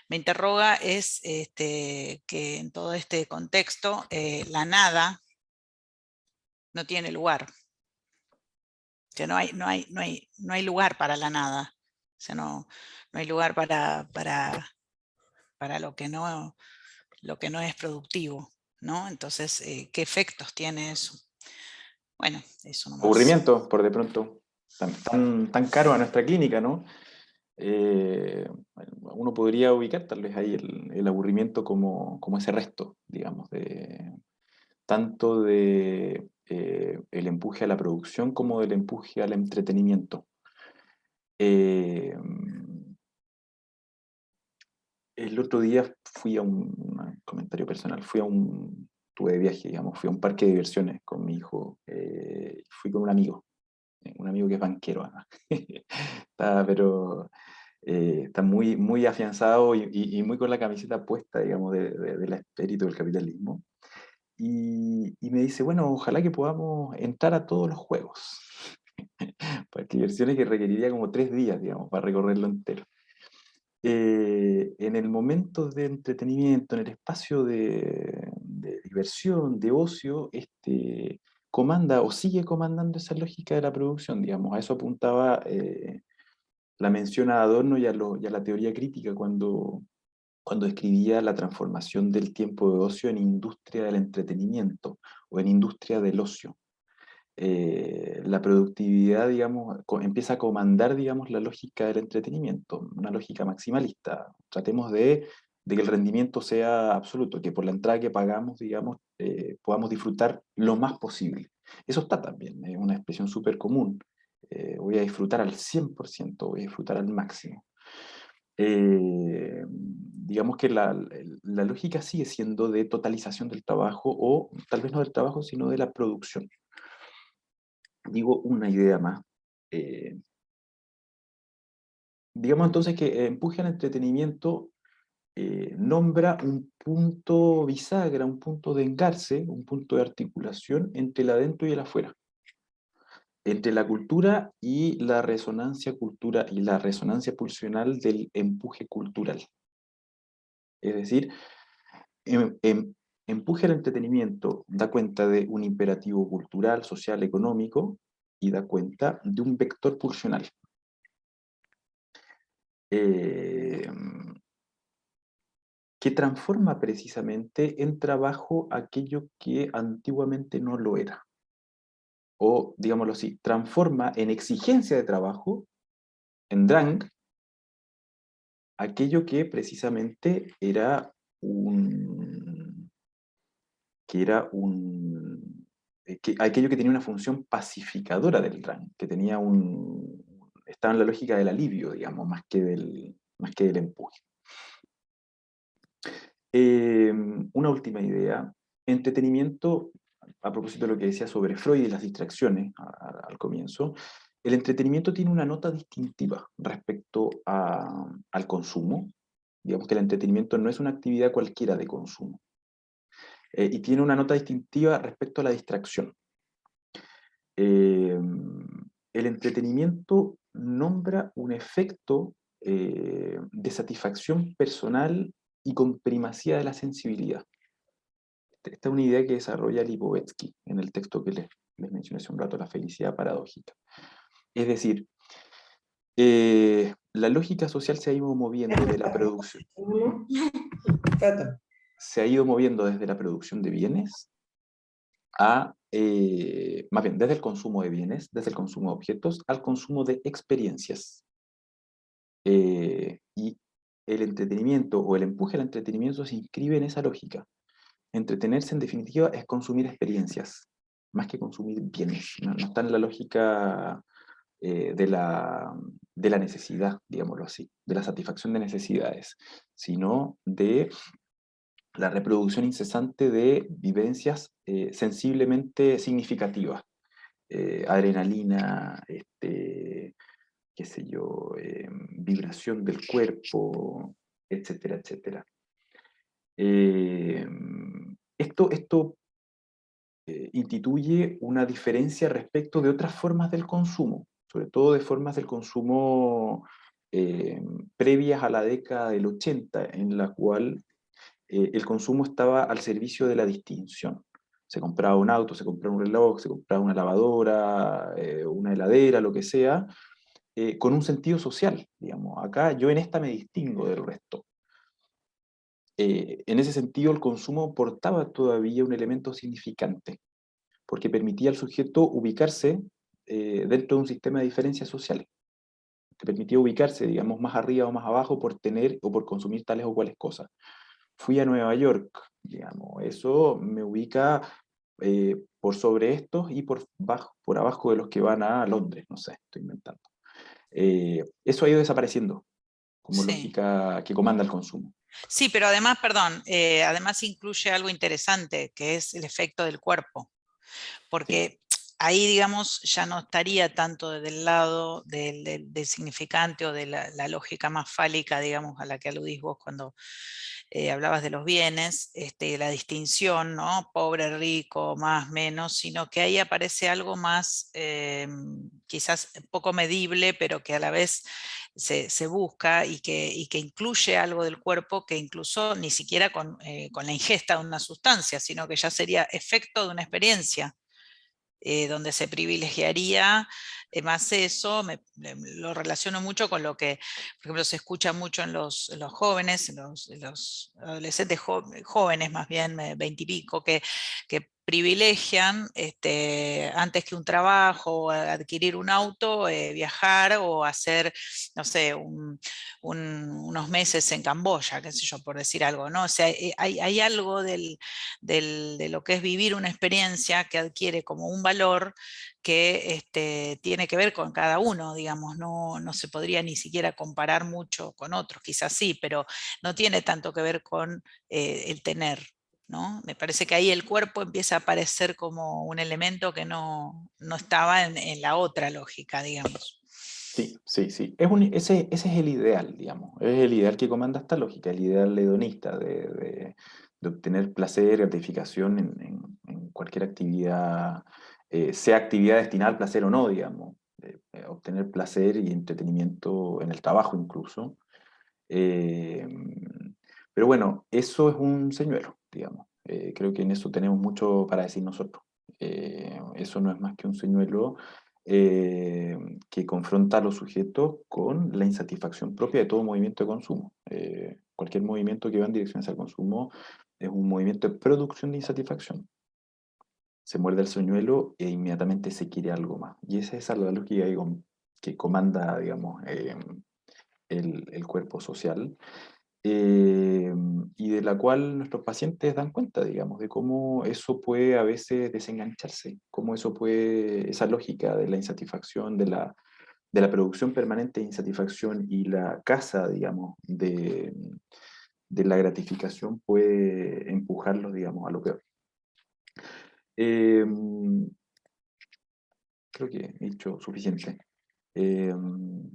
interroga es que en todo este contexto la nada no tiene lugar, que no hay lugar para la nada, o sea, no hay lugar para lo que no es productivo, ¿no? Entonces, ¿qué efectos tiene eso? Bueno, eso nomás. Aburrimiento, por de pronto, tan caro a nuestra clínica, ¿no? Uno podría ubicar tal vez ahí el aburrimiento como ese resto, digamos, tanto de el empuje a la producción como del empuje al entretenimiento. Eh, el otro día fui a un comentario personal, tuve de viaje, digamos, fui a un parque de diversiones con mi hijo, fui con un amigo que es banquero, además. Pero está muy, muy afianzado y muy con la camiseta puesta, digamos, del espíritu del capitalismo. Y me dice, bueno, ojalá que podamos entrar a todos los juegos. Parque de diversiones que requeriría como 3 días, digamos, para recorrerlo entero. En el momento de entretenimiento, en el espacio de diversión, de ocio, comanda o sigue comandando esa lógica de la producción, digamos. A eso apuntaba la mención a Adorno y a la teoría crítica cuando escribía la transformación del tiempo de ocio en industria del entretenimiento o en industria del ocio. La productividad, digamos, empieza a comandar, digamos, la lógica del entretenimiento, una lógica maximalista. Tratemos de que el rendimiento sea absoluto, que por la entrada que pagamos, digamos, podamos disfrutar lo más posible. Eso está también, es una expresión súper común. Voy a disfrutar al 100%, voy a disfrutar al máximo. Digamos que la lógica sigue siendo de totalización del trabajo, o tal vez no del trabajo, sino de la producción. Digo una idea más. digamos entonces que empuje al entretenimiento nombra un punto bisagra, un punto de engarce, un punto de articulación entre el adentro y el afuera, entre la cultura y la resonancia pulsional del empuje cultural. Es decir, empuje al entretenimiento da cuenta de un imperativo cultural, social, económico, y da cuenta de un vector pulsional. Que transforma precisamente en trabajo aquello que antiguamente no lo era. O, digámoslo así, transforma en exigencia de trabajo, en drang, aquello que precisamente era un... que era un... aquello que tenía una función pacificadora del drang, que tenía un... estaba en la lógica del alivio, digamos, más que del empuje. Una última idea. Entretenimiento, a propósito de lo que decía sobre Freud y las distracciones al comienzo, el entretenimiento tiene una nota distintiva respecto al consumo. Digamos que el entretenimiento no es una actividad cualquiera de consumo. Y tiene una nota distintiva respecto a la distracción. El entretenimiento nombra un efecto de satisfacción personal y con primacía de la sensibilidad. Esta es una idea que desarrolla Lipovetsky en el texto que les mencioné hace un rato, La felicidad paradójica. Es decir, la lógica social se ha ido moviendo de la producción. Se ha ido moviendo desde la producción de bienes a, más bien, desde el consumo de bienes, desde el consumo de objetos, al consumo de experiencias. Y el entretenimiento o el empuje al entretenimiento se inscribe en esa lógica. Entretenerse, en definitiva, es consumir experiencias, más que consumir bienes. No está en la lógica de la necesidad, digámoslo así, de la satisfacción de necesidades, sino de la reproducción incesante de vivencias sensiblemente significativas. Adrenalina, qué sé yo, vibración del cuerpo, etcétera, etcétera. Esto instituye una diferencia respecto de otras formas del consumo, sobre todo de formas del consumo previas a la década del 80, en la cual el consumo estaba al servicio de la distinción. Se compraba un auto, se compraba un reloj, se compraba una lavadora, una heladera, lo que sea, con un sentido social, digamos. Acá yo en esta me distingo del resto. En ese sentido, el consumo portaba todavía un elemento significante, porque permitía al sujeto ubicarse dentro de un sistema de diferencias sociales. Te permitía ubicarse, digamos, más arriba o más abajo por tener o por consumir tales o cuales cosas. Fui a Nueva York, digamos, eso me ubica por sobre estos y por abajo de los que van a Londres, no sé, estoy inventando. Eso ha ido desapareciendo como Sí. lógica que comanda el consumo. Sí, pero además, perdón, además incluye algo interesante, que es el efecto del cuerpo, porque ahí, digamos, ya no estaría tanto del lado del significante o de la lógica más fálica, digamos, a la que aludís vos cuando hablabas de los bienes, la distinción, ¿no? Pobre, rico, más, menos, sino que ahí aparece algo más, quizás poco medible, pero que a la vez se busca y que incluye algo del cuerpo que incluso ni siquiera con la ingesta de una sustancia, sino que ya sería efecto de una experiencia. Donde se privilegiaría más eso, lo relaciono mucho con lo que, por ejemplo, se escucha mucho en los jóvenes, en los adolescentes jóvenes, más bien 20 y pico, que privilegian antes que un trabajo, adquirir un auto, viajar o hacer, no sé, unos meses en Camboya, qué sé yo, por decir algo, ¿no? O sea, hay algo de lo que es vivir una experiencia que adquiere como un valor que tiene que ver con cada uno, digamos, no se podría ni siquiera comparar mucho con otros, quizás sí, pero no tiene tanto que ver con el tener, ¿no? Me parece que ahí el cuerpo empieza a aparecer como un elemento que no estaba en la otra lógica, digamos. Sí, sí, sí. Ese es el ideal, digamos. Es el ideal que comanda esta lógica, el ideal hedonista de obtener placer, gratificación en cualquier actividad, sea actividad destinada al placer o no, digamos. Obtener placer y entretenimiento en el trabajo incluso. Eh, pero bueno, eso es un señuelo, digamos. Creo que en eso tenemos mucho para decir nosotros. Eso no es más que un señuelo eh, que confronta a los sujetos con la insatisfacción propia de todo movimiento de consumo. Cualquier movimiento que va en dirección hacia el consumo es un movimiento de producción de insatisfacción. Se muerde el señuelo e inmediatamente se quiere algo más. Y esa es la lógica que comanda, digamos, el cuerpo social, y de la cual nuestros pacientes dan cuenta, digamos, de cómo eso puede a veces desengancharse, cómo eso puede, esa lógica de la insatisfacción, de la producción permanente de insatisfacción y la caza, digamos, de la gratificación puede empujarlos, digamos, a lo peor. Eh, Creo que he dicho suficiente. Vamos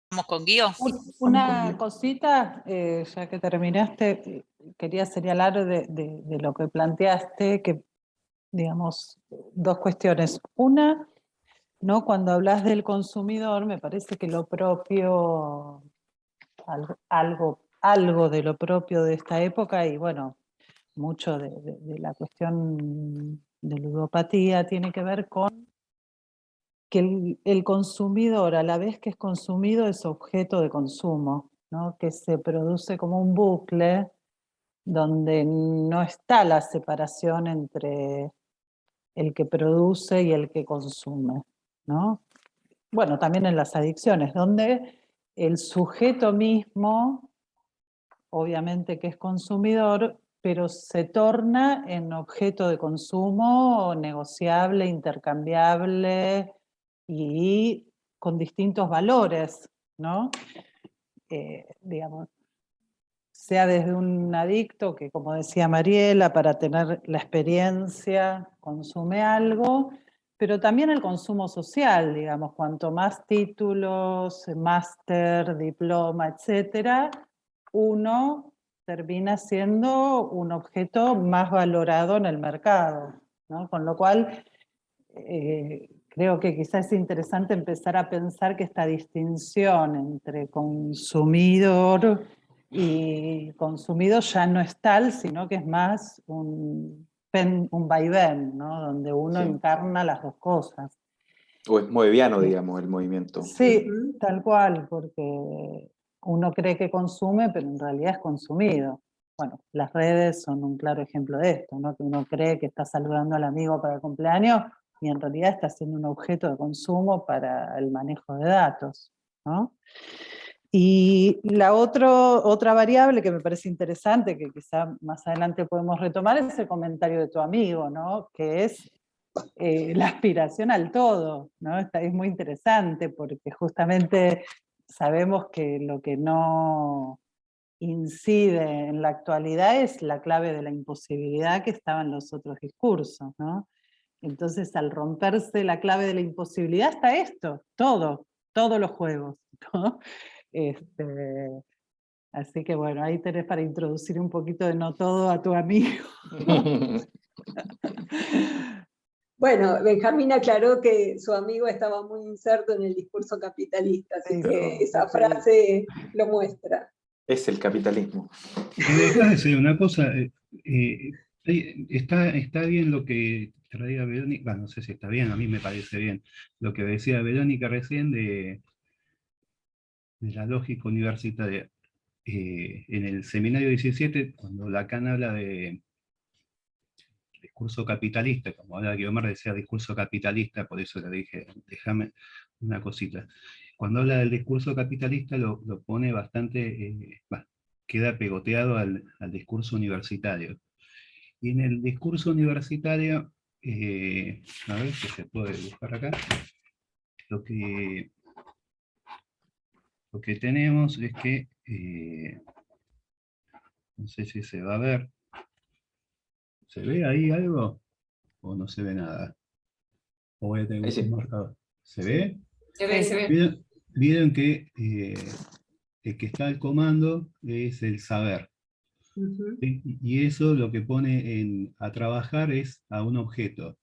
Vamos con Guío. con Una Guido. cosita, ya que terminaste, quería señalar de lo que planteaste, que digamos, dos cuestiones. Una, ¿no? Cuando hablas del consumidor, me parece que lo propio, algo de lo propio de esta época, y bueno, mucho de la cuestión de ludopatía tiene que ver con que el consumidor, a la vez que es consumido, es objeto de consumo, ¿no? Que se produce como un bucle donde no está la separación entre el que produce y el que consume, ¿no? Bueno, también en las adicciones, donde el sujeto mismo, obviamente que es consumidor, pero se torna en objeto de consumo negociable, intercambiable y con distintos valores, ¿no? Digamos, sea desde un adicto que, como decía Mariela, para tener la experiencia consume algo, pero también el consumo social, digamos, cuanto más títulos, máster, diploma, etcétera, uno termina siendo un objeto más valorado en el mercado, ¿no? Con lo cual, creo que quizás es interesante empezar a pensar que esta distinción entre consumidor y consumido ya no es tal, sino que es más un vaivén, ¿no? Donde uno Sí. encarna las dos cosas. O es moebiano, digamos, el movimiento. Sí, tal cual, porque uno cree que consume, pero en realidad es consumido. Bueno, las redes son un claro ejemplo de esto, ¿no? Que uno cree que está saludando al amigo para el cumpleaños y en realidad está siendo un objeto de consumo para el manejo de datos, ¿no? Y la otra variable que me parece interesante, que quizá más adelante podemos retomar, es el comentario de tu amigo, ¿no? Que es la aspiración al todo, ¿no? Es muy interesante porque justamente sabemos que lo que no incide en la actualidad es la clave de la imposibilidad que estaba en los otros discursos, ¿no? Entonces, al romperse la clave de la imposibilidad está esto, todos los juegos, ¿no? Este, así que bueno, ahí tenés para introducir un poquito de no todo a tu amigo. Bueno, Benjamín aclaró que su amigo estaba muy inserto en el discurso capitalista, así Sí, que sí, esa sí. frase lo muestra. Es el capitalismo. Me dejas decir una cosa, está bien lo que traía Verónica, no sé si está bien, a mí me parece bien, lo que decía Verónica recién de la lógica universitaria. En el seminario 17, cuando Lacan habla de discurso capitalista, como habla Guiomar decía discurso capitalista, por eso le dije, déjame una cosita. Cuando habla del discurso capitalista lo pone bastante, queda pegoteado al discurso universitario. Y en el discurso universitario, a ver si se puede buscar acá, lo que tenemos es que, no sé si se va a ver, ¿se ve ahí algo? ¿O no se ve nada? ¿O voy a tener Ahí un sí. marcador? ¿Se Sí. ve? Se ve, se ve. Vieron que el que está al comando es el saber. Ujú. ¿Sí? Y eso lo que pone a trabajar es a un objeto.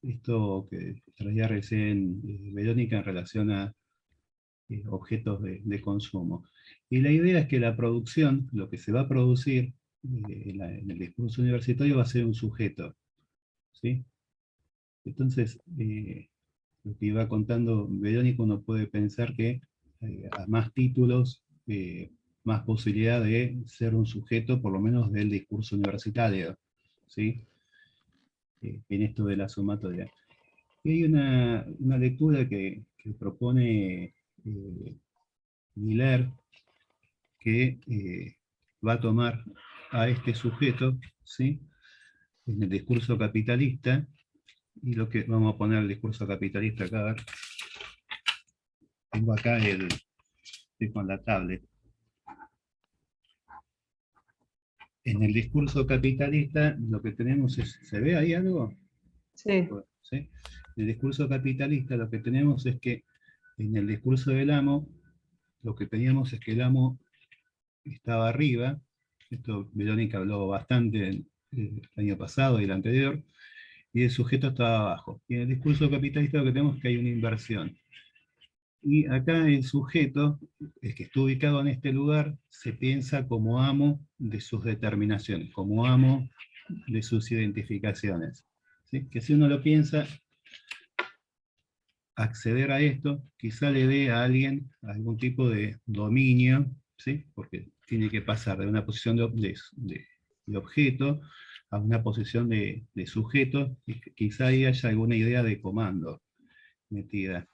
Esto que traía recién Verónica en relación a objetos de consumo. Y la idea es que la producción, lo que se va a producir en el discurso universitario va a ser un sujeto. ¿Sí? Entonces, lo que iba contando Verónica, uno puede pensar que a más títulos, más posibilidad de ser un sujeto, por lo menos del discurso universitario, ¿sí? En esto de la sumatoria. Y hay una lectura que propone Miller, que va a tomar a este sujeto, ¿sí? En el discurso capitalista, y lo que vamos a poner el discurso capitalista acá, a ver. Tengo acá estoy con la tablet. En el discurso capitalista lo que tenemos es, ¿se ve ahí algo? Sí. ¿Sí? En el discurso capitalista lo que tenemos es que en el discurso del amo, lo que teníamos es que el amo estaba arriba, esto Verónica habló bastante el año pasado y el anterior, y el sujeto estaba abajo. Y en el discurso capitalista lo que tenemos es que hay una inversión. Y acá el sujeto, el que está ubicado en este lugar, se piensa como amo de sus determinaciones, como amo de sus identificaciones. ¿Sí? Que si uno lo piensa, acceder a esto quizá le dé a alguien algún tipo de dominio, ¿sí? Porque tiene que pasar de una posición de objeto a una posición de sujeto, y quizá ahí haya alguna idea de comando metida.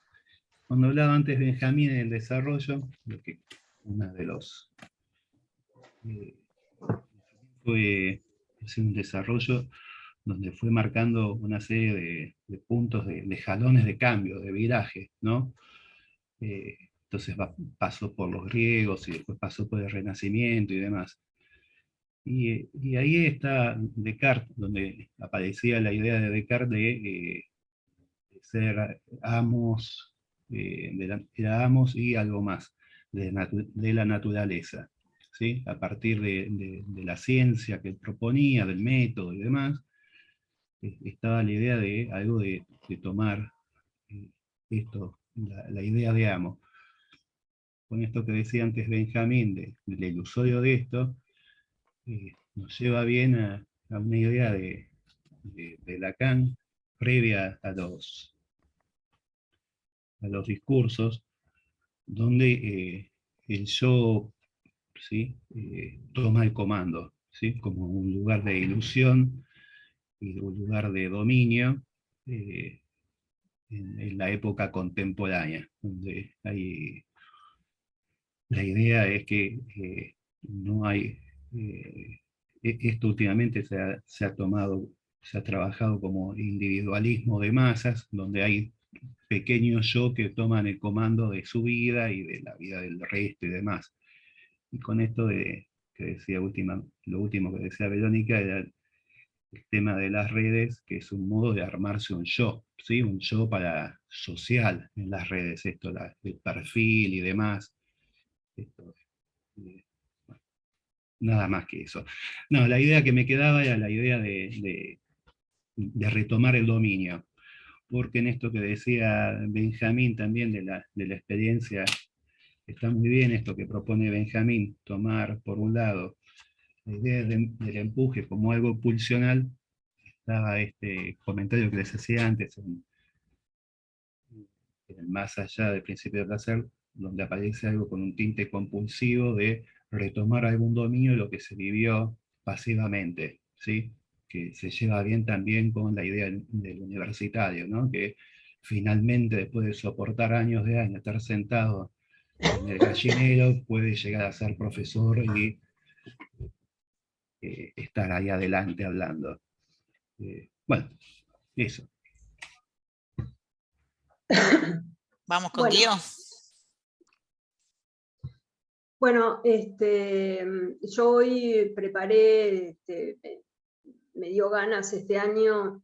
Cuando hablaba antes Benjamín en el desarrollo, lo que una de los fue un desarrollo donde fue marcando una serie de puntos, de jalones de cambio, de viraje, ¿no? Entonces pasó por los griegos y después pasó por el Renacimiento y demás. Y ahí está Descartes, donde aparecía la idea de Descartes de ser amos, era amos y algo más, de la naturaleza. ¿Sí? A partir de la ciencia que él proponía, del método y demás, estaba la idea de algo de tomar esto, la idea de amo. Con esto que decía antes Benjamín, del ilusorio de esto, nos lleva bien a una idea de Lacan previa a los discursos, donde el yo, ¿sí? Toma el comando, ¿sí? Como un lugar de ilusión y un lugar de dominio en la época contemporánea, donde la idea es que no hay, esto últimamente se ha tomado, se ha trabajado como individualismo de masas, donde hay pequeños yo que toman el comando de su vida y de la vida del resto y demás. Y con esto que decía lo último que decía Verónica era el tema de las redes, que es un modo de armarse un yo, ¿sí? Un yo para social en las redes, esto, el perfil y demás. Esto, bueno, nada más que eso. No, la idea que me quedaba era la idea de retomar el dominio, porque en esto que decía Benjamín también de la experiencia, está muy bien esto que propone Benjamín, tomar por un lado la idea del empuje como algo pulsional. Estaba este comentario que les hacía antes en Más allá del principio de placer, donde aparece algo con un tinte compulsivo de retomar algún dominio de lo que se vivió pasivamente, ¿sí? Que se lleva bien también con la idea del universitario, ¿no? Que finalmente, después de soportar años estar sentado en el gallinero, puede llegar a ser profesor y estar ahí adelante hablando. Bueno, eso. Vamos con Bueno. Guido. Bueno, yo hoy preparé, me dio ganas este año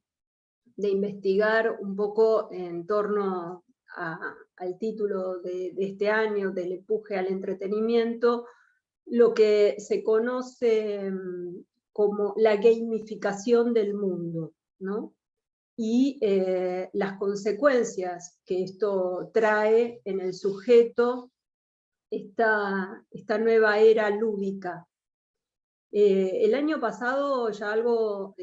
de investigar un poco en torno al título de este año, del empuje al entretenimiento, lo que se conoce como la gamificación del mundo, ¿no? Y las consecuencias que esto trae en el sujeto, esta nueva era lúdica. El año pasado ya algo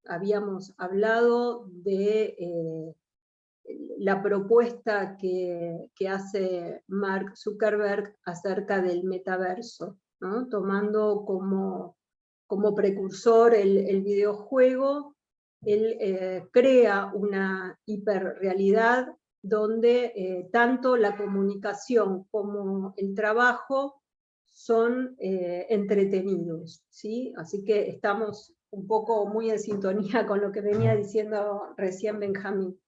habíamos hablado de la propuesta que hace Mark Zuckerberg acerca del metaverso, ¿no? Tomando como precursor el videojuego. Él crea una hiperrealidad donde tanto la comunicación como el trabajo son entretenidos, ¿sí? Así que estamos un poco muy en sintonía con lo que venía diciendo recién Benjamín,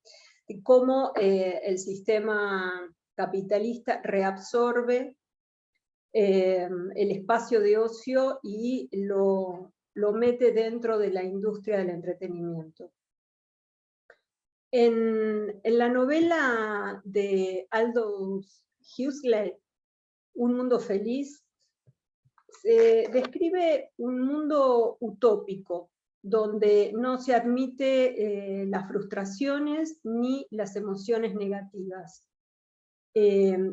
de cómo el sistema capitalista reabsorbe el espacio de ocio y lo mete dentro de la industria del entretenimiento. En la novela de Aldous Huxley, Un mundo feliz, se describe un mundo utópico, donde no se admite las frustraciones ni las emociones negativas.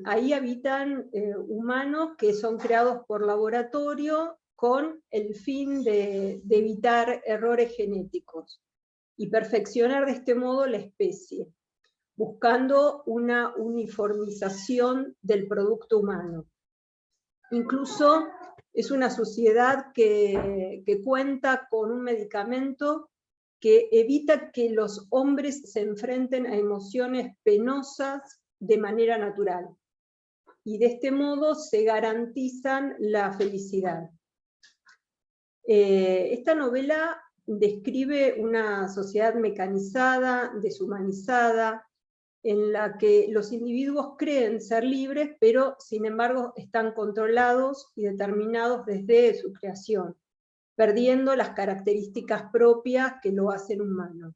Ahí habitan humanos que son creados por laboratorio con el fin de evitar errores genéticos y perfeccionar de este modo la especie, buscando una uniformización del producto humano. Incluso es una sociedad que cuenta con un medicamento que evita que los hombres se enfrenten a emociones penosas de manera natural. Y de este modo se garantizan la felicidad. Esta novela describe una sociedad mecanizada, deshumanizada, en la que los individuos creen ser libres, pero sin embargo están controlados y determinados desde su creación, perdiendo las características propias que lo hacen humano.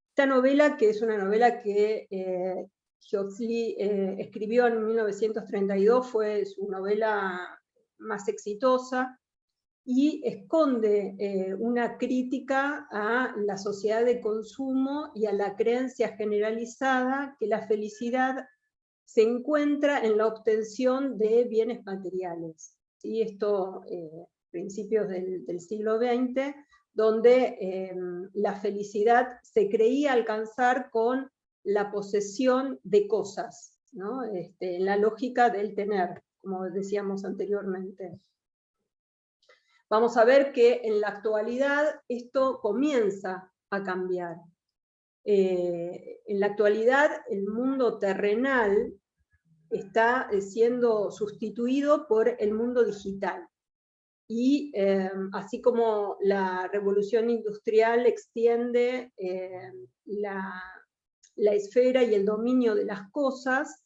Esta novela, que es una novela que Huxley escribió en 1932, fue su novela más exitosa, y esconde una crítica a la sociedad de consumo y a la creencia generalizada que la felicidad se encuentra en la obtención de bienes materiales. ¿Sí? Esto, principios del siglo XX, donde la felicidad se creía alcanzar con la posesión de cosas, ¿no? La lógica del tener, como decíamos anteriormente. Vamos a ver que en la actualidad esto comienza a cambiar. En la actualidad el mundo terrenal está siendo sustituido por el mundo digital. Y así como la revolución industrial extiende la esfera y el dominio de las cosas,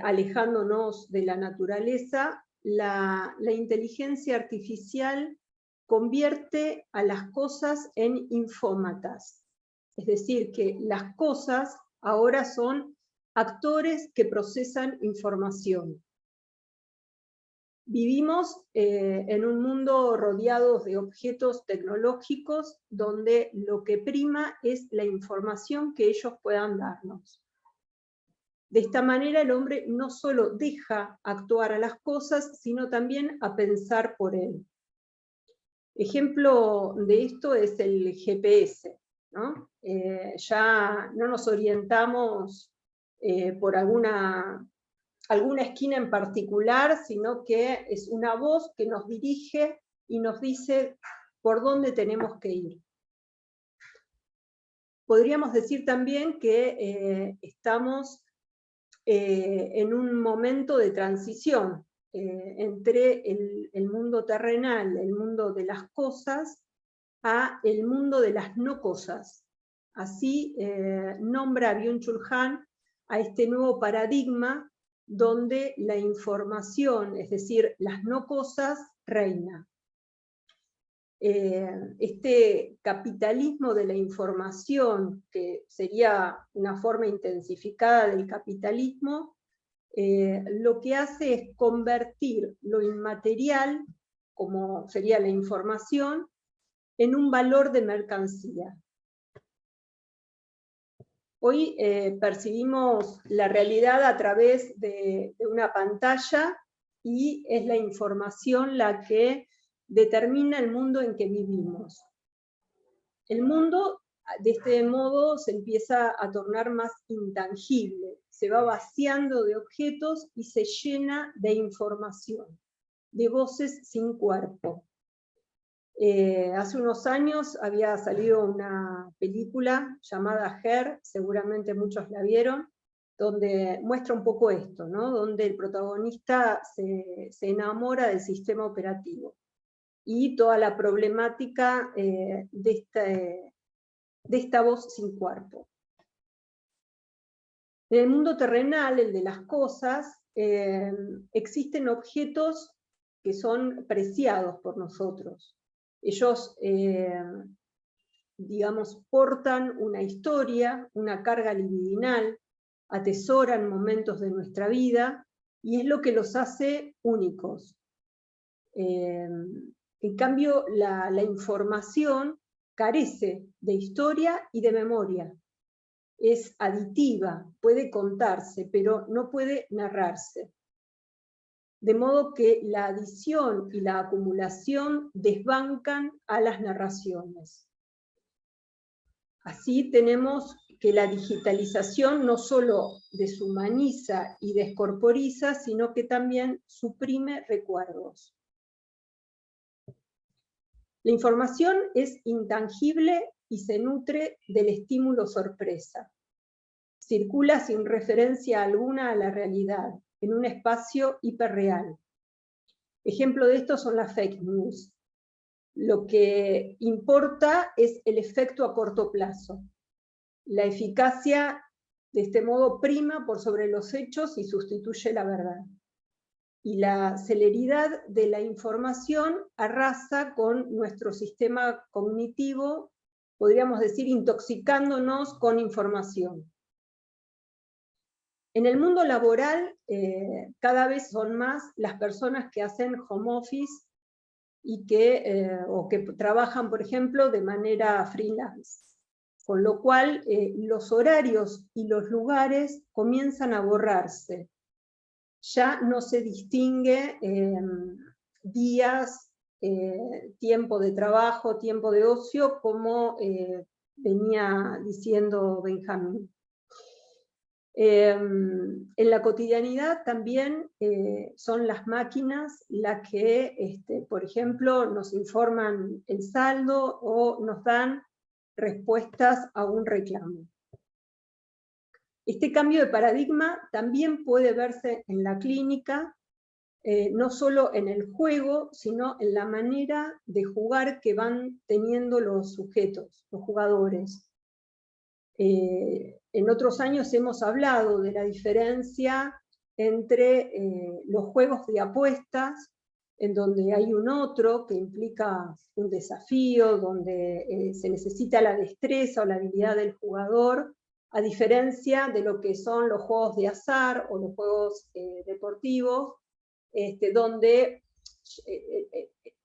alejándonos de la naturaleza, la inteligencia artificial convierte a las cosas en infómatas. Es decir, que las cosas ahora son actores que procesan información. Vivimos en un mundo rodeados de objetos tecnológicos donde lo que prima es la información que ellos puedan darnos. De esta manera el hombre no solo deja actuar a las cosas, sino también a pensar por él. Ejemplo de esto es el GPS, ¿no? Ya no nos orientamos por alguna esquina en particular, sino que es una voz que nos dirige y nos dice por dónde tenemos que ir. Podríamos decir también que estamos en un momento de transición entre el mundo terrenal, el mundo de las cosas, a el mundo de las no cosas. Así nombra Byung-Chul Han a este nuevo paradigma donde la información, es decir, las no cosas, reina. este capitalismo de la información, que sería una forma intensificada del capitalismo, lo que hace es convertir lo inmaterial, como sería la información, en un valor de mercancía. Hoy percibimos la realidad a través de una pantalla y es la información la que determina el mundo en que vivimos. El mundo, de este modo, se empieza a tornar más intangible, se va vaciando de objetos y se llena de información, de voces sin cuerpo. Hace unos años había salido una película llamada Her, seguramente muchos la vieron, donde muestra un poco esto, ¿no? Donde el protagonista se enamora del sistema operativo y toda la problemática de esta voz sin cuerpo. En el mundo terrenal, el de las cosas, existen objetos que son preciados por nosotros. Ellos, digamos, portan una historia, una carga libidinal, atesoran momentos de nuestra vida, y es lo que los hace únicos. En cambio, la información carece de historia y de memoria. Es aditiva, puede contarse, pero no puede narrarse. De modo que la adición y la acumulación desbancan a las narraciones. Así tenemos que la digitalización no solo deshumaniza y descorporiza, sino que también suprime recuerdos. La información es intangible y se nutre del estímulo sorpresa. Circula sin referencia alguna a la realidad, en un espacio hiperreal. Ejemplo de esto son las fake news. Lo que importa es el efecto a corto plazo. La eficacia, de este modo, prima por sobre los hechos y sustituye la verdad. Y la celeridad de la información arrasa con nuestro sistema cognitivo, podríamos decir, intoxicándonos con información. En el mundo laboral, cada vez son más las personas que hacen home office y o que trabajan, por ejemplo, de manera freelance. Con lo cual, los horarios y los lugares comienzan a borrarse. Ya no se distingue días, tiempo de trabajo, tiempo de ocio, como venía diciendo Benjamín. En la cotidianidad también son las máquinas las que, por ejemplo, nos informan el saldo o nos dan respuestas a un reclamo. Este cambio de paradigma también puede verse en la clínica, no solo en el juego, sino en la manera de jugar que van teniendo los sujetos, los jugadores. En otros años hemos hablado de la diferencia entre los juegos de apuestas, en donde hay un otro que implica un desafío, donde se necesita la destreza o la habilidad del jugador, a diferencia de lo que son los juegos de azar o los juegos deportivos, donde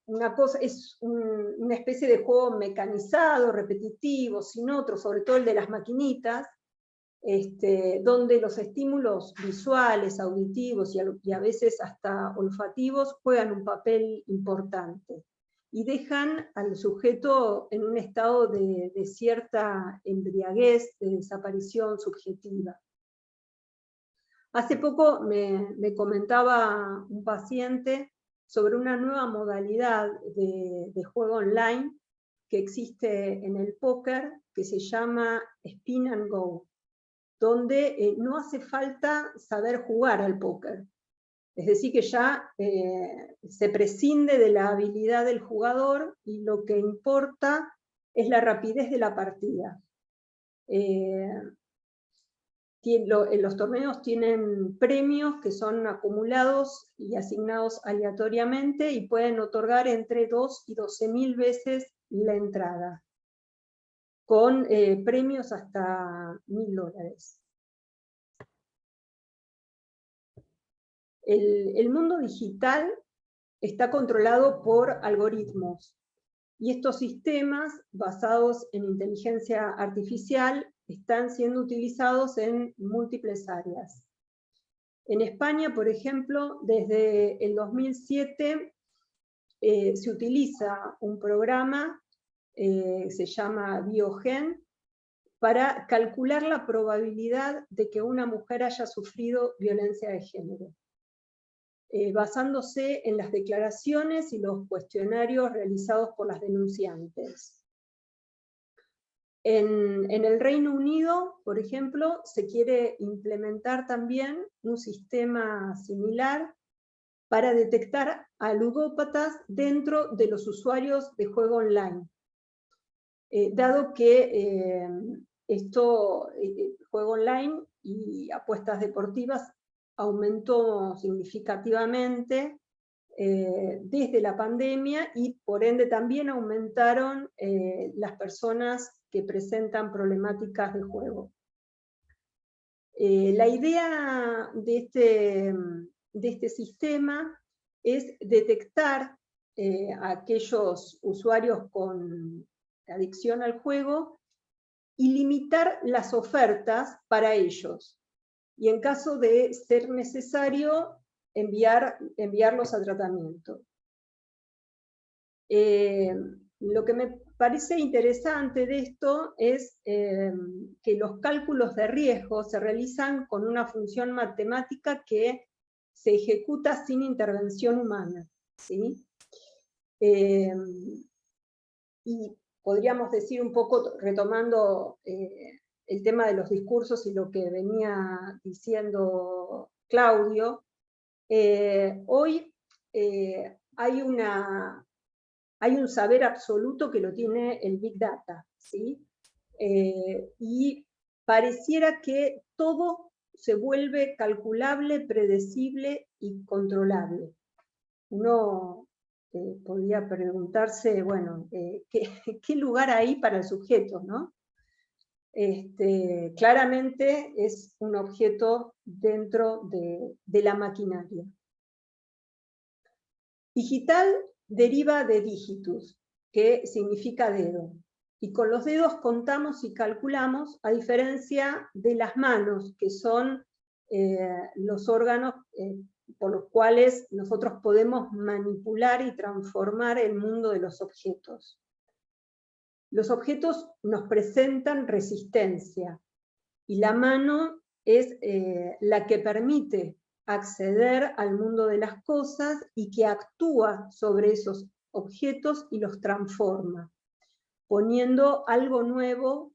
una cosa es una especie de juego mecanizado, repetitivo, sin otro, sobre todo el de las maquinitas, donde los estímulos visuales, auditivos y a veces hasta olfativos juegan un papel importante y dejan al sujeto en un estado de cierta embriaguez, de desaparición subjetiva. Hace poco me comentaba un paciente sobre una nueva modalidad de juego online que existe en el póker, que se llama Spin and Go, donde no hace falta saber jugar al póker. Es decir, que ya se prescinde de la habilidad del jugador y lo que importa es la rapidez de la partida. los torneos tienen premios que son acumulados y asignados aleatoriamente y pueden otorgar entre 2 y 12.000 veces la entrada, con premios hasta $1.000. El mundo digital está controlado por algoritmos, y estos sistemas basados en inteligencia artificial están siendo utilizados en múltiples áreas. En España, por ejemplo, desde el 2007 se utiliza un programa, se llama Biogen, para calcular la probabilidad de que una mujer haya sufrido violencia de género, basándose en las declaraciones y los cuestionarios realizados por las denunciantes. En el Reino Unido, por ejemplo, se quiere implementar también un sistema similar para detectar a ludópatas dentro de los usuarios de juego online. Dado que juego online y apuestas deportivas aumentó significativamente desde la pandemia, y por ende también aumentaron las personas que presentan problemáticas de juego. La idea de este sistema es detectar a aquellos usuarios con adicción al juego y limitar las ofertas para ellos, y en caso de ser necesario, enviarlos a tratamiento. Lo que me parece interesante de esto es que los cálculos de riesgo se realizan con una función matemática que se ejecuta sin intervención humana, ¿sí? Y podríamos decir un poco, retomando el tema de los discursos y lo que venía diciendo Claudio, hoy hay un saber absoluto que lo tiene el Big Data, ¿sí? Y pareciera que todo se vuelve calculable, predecible y controlable. Uno podría preguntarse, bueno, ¿qué lugar hay para el sujeto, no? Claramente es un objeto dentro de la maquinaria. Digital deriva de digitus, que significa dedo. Y con los dedos contamos y calculamos, a diferencia de las manos, que son los órganos por los cuales nosotros podemos manipular y transformar el mundo de los objetos. Los objetos nos presentan resistencia, y la mano es la que permite acceder al mundo de las cosas y que actúa sobre esos objetos y los transforma, poniendo algo nuevo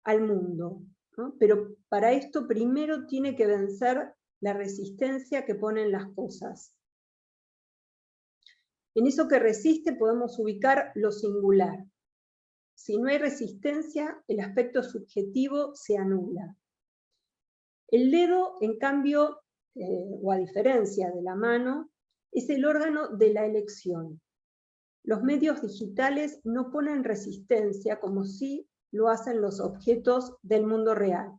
al mundo, ¿no? Pero para esto primero tiene que vencer la resistencia que ponen las cosas. En eso que resiste podemos ubicar lo singular. Si no hay resistencia, el aspecto subjetivo se anula. El dedo, en cambio, o a diferencia de la mano, es el órgano de la elección. Los medios digitales no ponen resistencia como sí lo hacen los objetos del mundo real.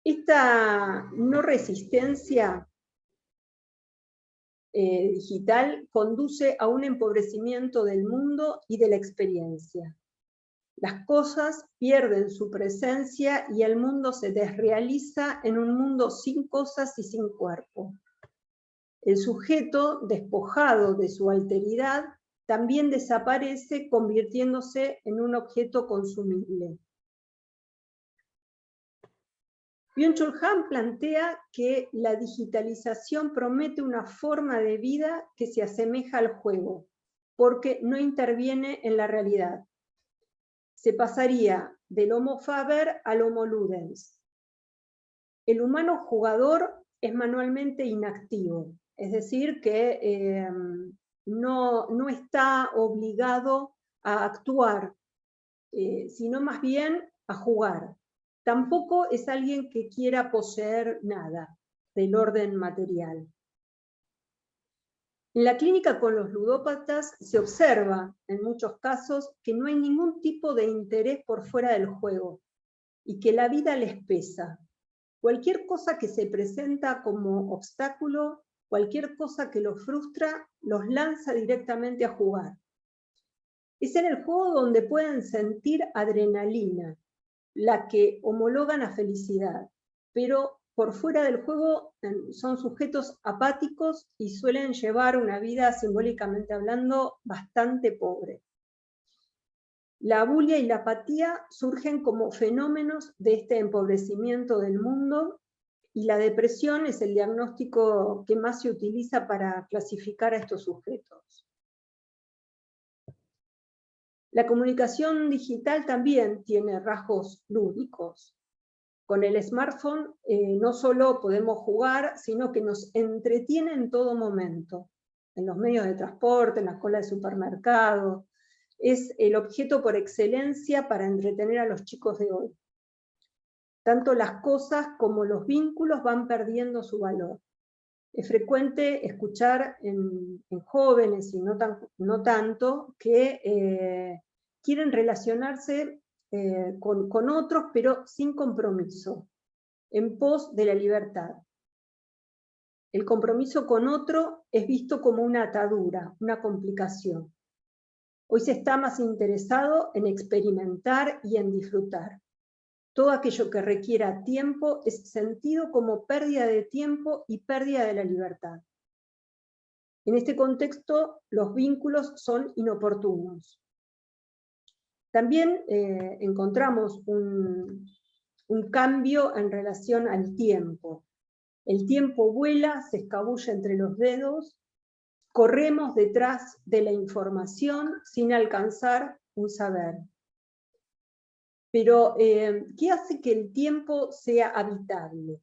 Esta no resistencia digital conduce a un empobrecimiento del mundo y de la experiencia. Las cosas pierden su presencia y el mundo se desrealiza en un mundo sin cosas y sin cuerpo. El sujeto, despojado de su alteridad, también desaparece, convirtiéndose en un objeto consumible. Byung-Chul Han plantea que la digitalización promete una forma de vida que se asemeja al juego, porque no interviene en la realidad. Se pasaría del Homo faber al Homo ludens. El humano jugador es manualmente inactivo, es decir, que no está obligado a actuar, sino más bien a jugar. Tampoco es alguien que quiera poseer nada del orden material. En la clínica con los ludópatas se observa, en muchos casos, que no hay ningún tipo de interés por fuera del juego y que la vida les pesa. Cualquier cosa que se presenta como obstáculo, cualquier cosa que los frustra, los lanza directamente a jugar. Es en el juego donde pueden sentir adrenalina, la que homologan a felicidad, pero por fuera del juego son sujetos apáticos y suelen llevar una vida, simbólicamente hablando, bastante pobre. La bulia y la apatía surgen como fenómenos de este empobrecimiento del mundo, y la depresión es el diagnóstico que más se utiliza para clasificar a estos sujetos. La comunicación digital también tiene rasgos lúdicos. Con el smartphone no solo podemos jugar, sino que nos entretiene en todo momento, en los medios de transporte, en las colas de supermercado. Es el objeto por excelencia para entretener a los chicos de hoy. Tanto las cosas como los vínculos van perdiendo su valor. Es frecuente escuchar en jóvenes, y no tanto, que quieren relacionarse con otros, pero sin compromiso, en pos de la libertad. El compromiso con otro es visto como una atadura, una complicación. Hoy se está más interesado en experimentar y en disfrutar. Todo aquello que requiera tiempo es sentido como pérdida de tiempo y pérdida de la libertad. En este contexto, los vínculos son inoportunos. También encontramos un cambio en relación al tiempo. El tiempo vuela, se escabulle entre los dedos, corremos detrás de la información sin alcanzar un saber. Pero, ¿qué hace que el tiempo sea habitable?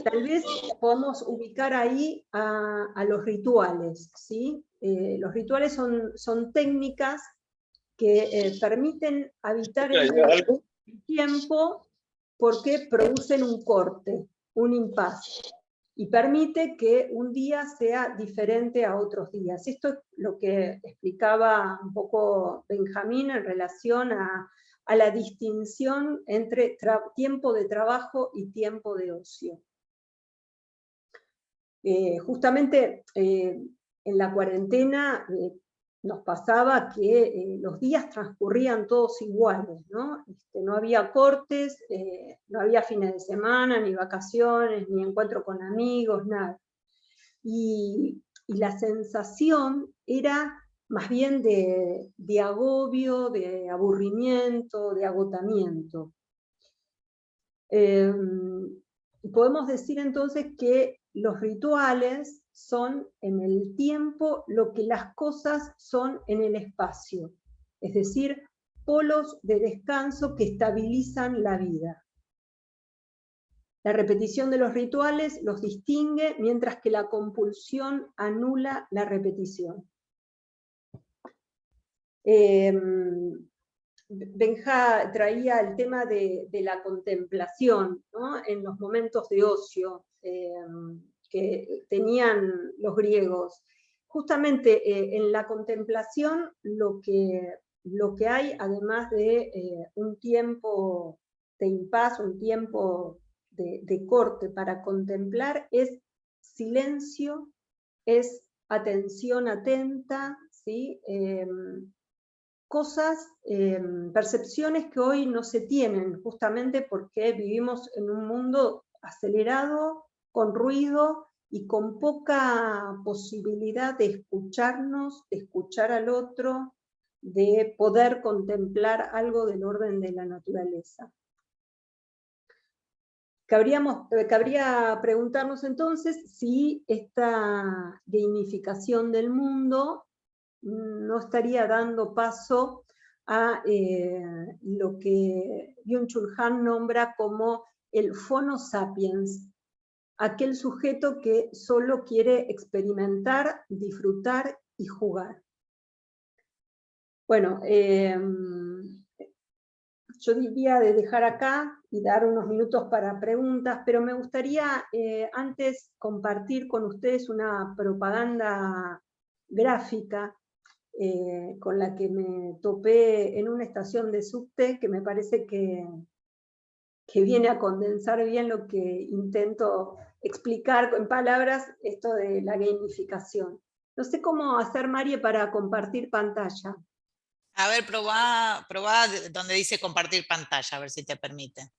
Tal vez podamos ubicar ahí a los rituales, ¿sí? Los rituales son técnicas que permiten habitar el tiempo porque producen un corte, un impasse, y permite que un día sea diferente a otros días. Esto es lo que explicaba un poco Benjamín en relación a la distinción entre tiempo de trabajo y tiempo de ocio. Justamente en la cuarentena nos pasaba que los días transcurrían todos iguales, ¿no? No había cortes, no había fines de semana, ni vacaciones, ni encuentro con amigos, nada. Y la sensación era más bien de agobio, de aburrimiento, de agotamiento. Podemos decir entonces que los rituales son en el tiempo lo que las cosas son en el espacio, es decir, polos de descanso que estabilizan la vida. La repetición de los rituales los distingue, mientras que la compulsión anula la repetición. Benja traía el tema de la contemplación, ¿no? En los momentos de ocio que tenían los griegos. Justamente en la contemplación lo que hay, además de un tiempo de impasse, un tiempo de corte para contemplar, es silencio, es atención atenta, ¿sí? Cosas, percepciones que hoy no se tienen, justamente porque vivimos en un mundo acelerado, con ruido y con poca posibilidad de escucharnos, de escuchar al otro, de poder contemplar algo del orden de la naturaleza. Cabría preguntarnos entonces si esta gamificación del mundo no estaría dando paso a lo que Byung-Chul Han nombra como el phono sapiens, aquel sujeto que solo quiere experimentar, disfrutar y jugar. Bueno, yo diría de dejar acá y dar unos minutos para preguntas, pero me gustaría antes compartir con ustedes una propaganda gráfica con la que me topé en una estación de subte, que me parece que viene a condensar bien lo que intento explicar en palabras, esto de la gamificación. No sé cómo hacer, Marie, para compartir pantalla. A ver, probá donde dice compartir pantalla, a ver si te permite.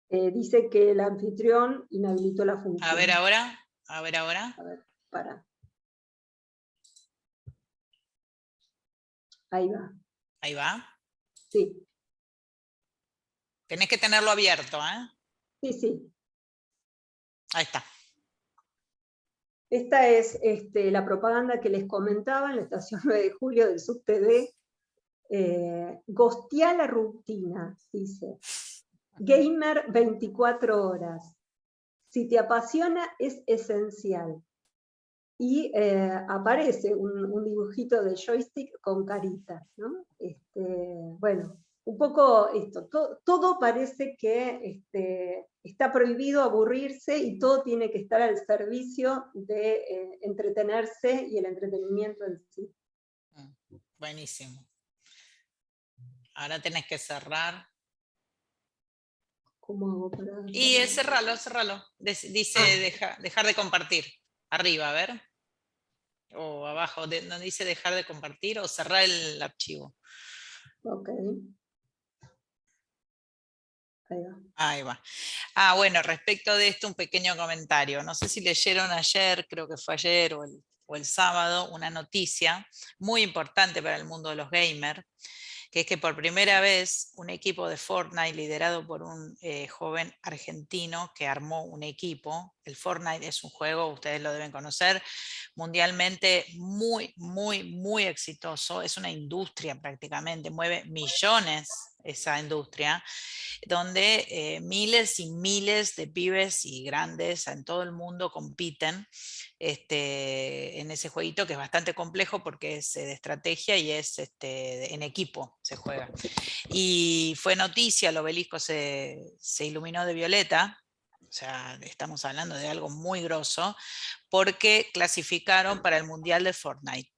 Dice que el anfitrión inhabilitó la función. A ver ahora, a ver ahora. A ver, para. Ahí va. Ahí va. Sí. Tenés que tenerlo abierto, ¿eh? Sí, sí. Ahí está. Esta es la propaganda que les comentaba en la estación 9 de julio del SubTV. Gostea la rutina, dice. Gamer 24 horas. Si te apasiona, es esencial. Y aparece un dibujito de joystick con caritas, ¿no? Bueno, un poco esto. Todo parece que está prohibido aburrirse y todo tiene que estar al servicio de entretenerse y el entretenimiento en sí. Buenísimo. Ahora tenés que cerrar. ¿Cómo hago para...? Y cerralo. Dice dejar de compartir. Arriba, a ver. O abajo, donde dice dejar de compartir o cerrar el archivo. Ok. Ahí va. Ahí va. Bueno, respecto de esto un pequeño comentario. No sé si leyeron ayer, creo que fue ayer o el sábado, una noticia muy importante para el mundo de los gamers, que es que por primera vez un equipo de Fortnite liderado por un joven argentino que armó un equipo. El Fortnite es un juego, ustedes lo deben conocer, mundialmente muy, muy, muy exitoso. Es una industria prácticamente, mueve millones esa industria, donde miles y miles de pibes y grandes en todo el mundo compiten en ese jueguito, que es bastante complejo porque es de estrategia y es en equipo se juega. Y fue noticia, el obelisco se iluminó de violeta, o sea, estamos hablando de algo muy grosso, porque clasificaron para el Mundial de Fortnite,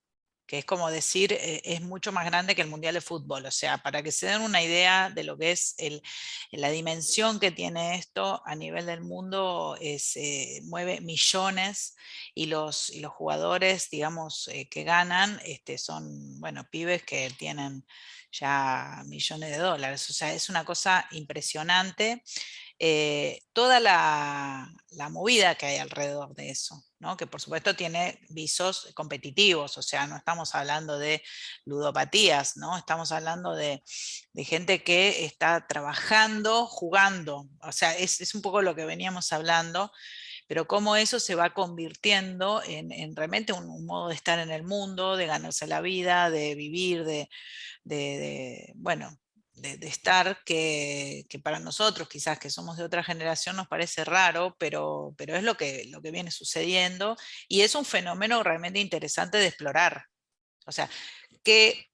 que es como decir, es mucho más grande que el Mundial de Fútbol. O sea, para que se den una idea de lo que es la dimensión que tiene esto a nivel del mundo, mueve millones y los jugadores, digamos, que ganan son, bueno, pibes que tienen ya millones de dólares. O sea, es una cosa impresionante. Toda la movida que hay alrededor de eso, ¿no? Que por supuesto tiene visos competitivos, o sea, no estamos hablando de ludopatías, ¿no? Estamos hablando de gente que está trabajando, jugando, o sea, es un poco lo que veníamos hablando, pero cómo eso se va convirtiendo en realmente un modo de estar en el mundo, de ganarse la vida, de vivir, bueno, de estar, que para nosotros quizás que somos de otra generación nos parece raro, pero es lo que viene sucediendo y es un fenómeno realmente interesante de explorar. O sea, que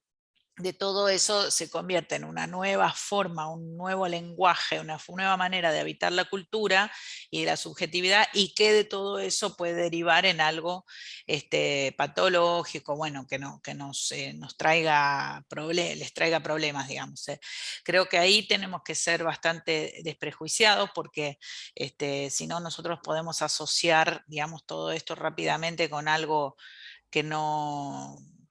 de todo eso se convierte en una nueva forma, un nuevo lenguaje, una nueva manera de habitar la cultura y la subjetividad, y que de todo eso puede derivar en algo patológico, bueno, que nos traiga les traiga problemas, digamos. Creo que ahí tenemos que ser bastante desprejuiciados, porque si no, nosotros podemos asociar, digamos, todo esto rápidamente con algo que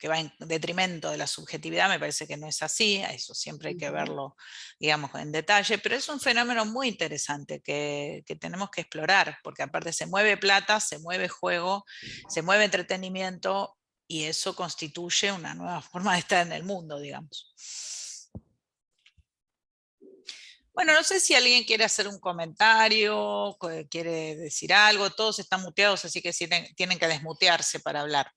va en detrimento de la subjetividad. Me parece que no es así, a eso siempre hay que verlo, digamos, en detalle, pero es un fenómeno muy interesante que tenemos que explorar, porque aparte se mueve plata, se mueve juego, se mueve entretenimiento, y eso constituye una nueva forma de estar en el mundo, digamos. Bueno, no sé si alguien quiere hacer un comentario, quiere decir algo. Todos están muteados, así que tienen que desmutearse para hablar.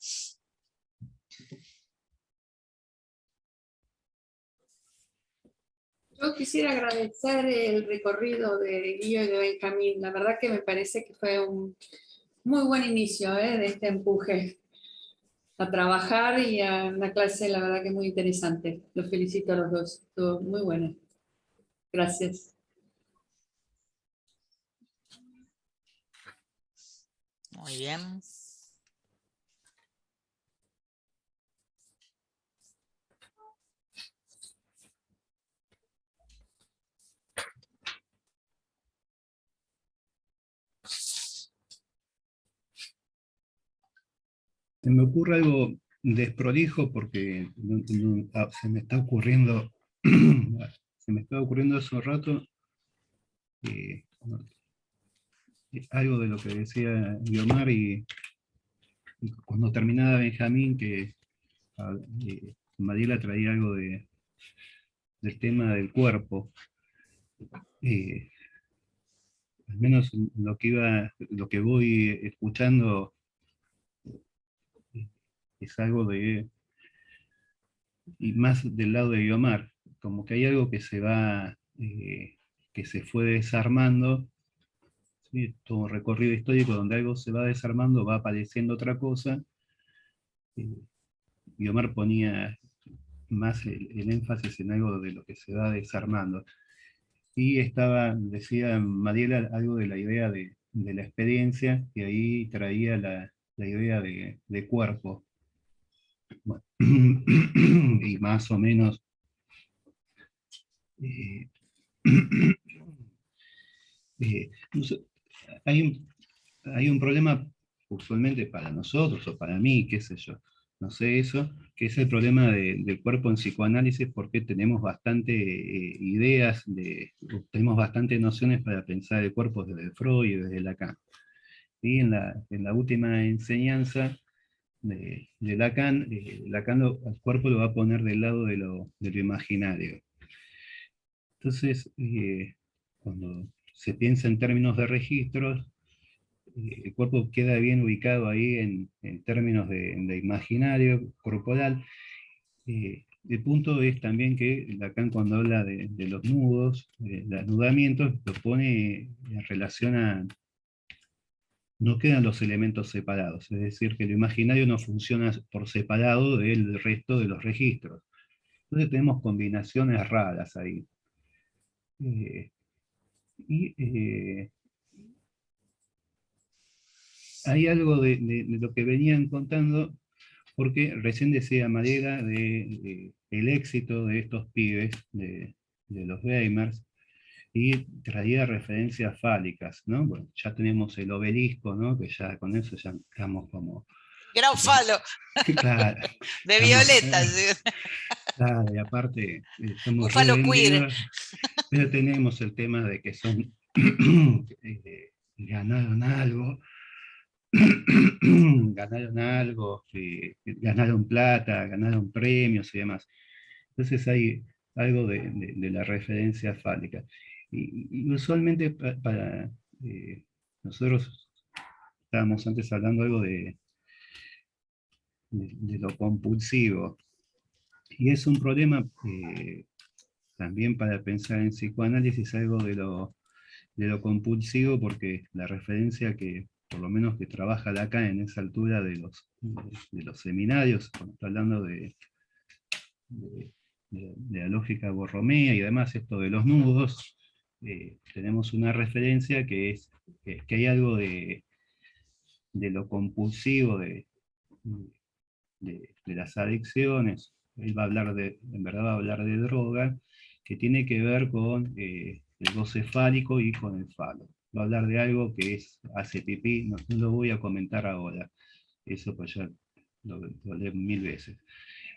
Yo quisiera agradecer el recorrido de Guillo y de Benjamín. La verdad que me parece que fue un muy buen inicio de este empuje. a trabajar y a una clase, la verdad que muy interesante. Los felicito a los dos, estuvo muy bueno. Gracias. Muy bien. Se me ocurre algo desprolijo porque se me está ocurriendo, se me está ocurriendo hace un rato eh, algo de lo que decía Guiomar y cuando terminaba Benjamín, que Mariela traía algo del tema del cuerpo. Al menos lo que voy escuchando es algo y más del lado de Guiomar, como que hay algo que que se fue desarmando, ¿sí? Todo un recorrido histórico donde algo se va desarmando, va apareciendo otra cosa. Guiomar ponía más el énfasis en algo de lo que se va desarmando. Y decía Mariela algo de la idea de la experiencia, y ahí traía la idea de cuerpo. Bueno, y más o menos eh, no sé, hay un problema usualmente para nosotros o para mí, qué sé yo, no sé eso, que es el problema del cuerpo en psicoanálisis, porque tenemos bastante ideas, tenemos bastantes nociones para pensar el cuerpo desde Freud y desde Lacan. Y en la última enseñanza de Lacan, Lacan al cuerpo lo va a poner del lado de lo imaginario. Entonces, cuando se piensa en términos de registros, el cuerpo queda bien ubicado ahí en términos de imaginario corporal. El punto es también que Lacan, cuando habla de los nudos, de anudamientos, lo pone en relación a... No quedan los elementos separados, es decir, que lo imaginario no funciona por separado del resto de los registros. Entonces tenemos combinaciones raras ahí. Hay algo de lo que venían contando, porque recién decía Mariela el éxito de estos pibes, de los gamers, y traía referencias fálicas, ¿no? Bueno, ya tenemos el obelisco, ¿no? Que ya con eso ya estamos como... Gran falo. Claro. De Violeta. Claro, y aparte estamos Un falo queer. Pero tenemos el tema de que son ganaron algo, ganaron plata, ganaron premios y demás. Entonces hay algo de la referencia fálica. Y usualmente para nosotros estábamos antes hablando algo de lo compulsivo. Y es un problema también para pensar en psicoanálisis, algo de lo compulsivo, porque la referencia que, por lo menos que trabaja Lacan en esa altura de los seminarios, cuando está hablando de la lógica borromea y además esto de los nudos, tenemos una referencia que es que hay algo de lo compulsivo, de las adicciones. Él va a hablar en verdad va a hablar de droga, que tiene que ver con el goce fálico y con el falo. Va a hablar de algo que hace pipí, no lo voy a comentar ahora, eso pues ya lo leí 1000 veces.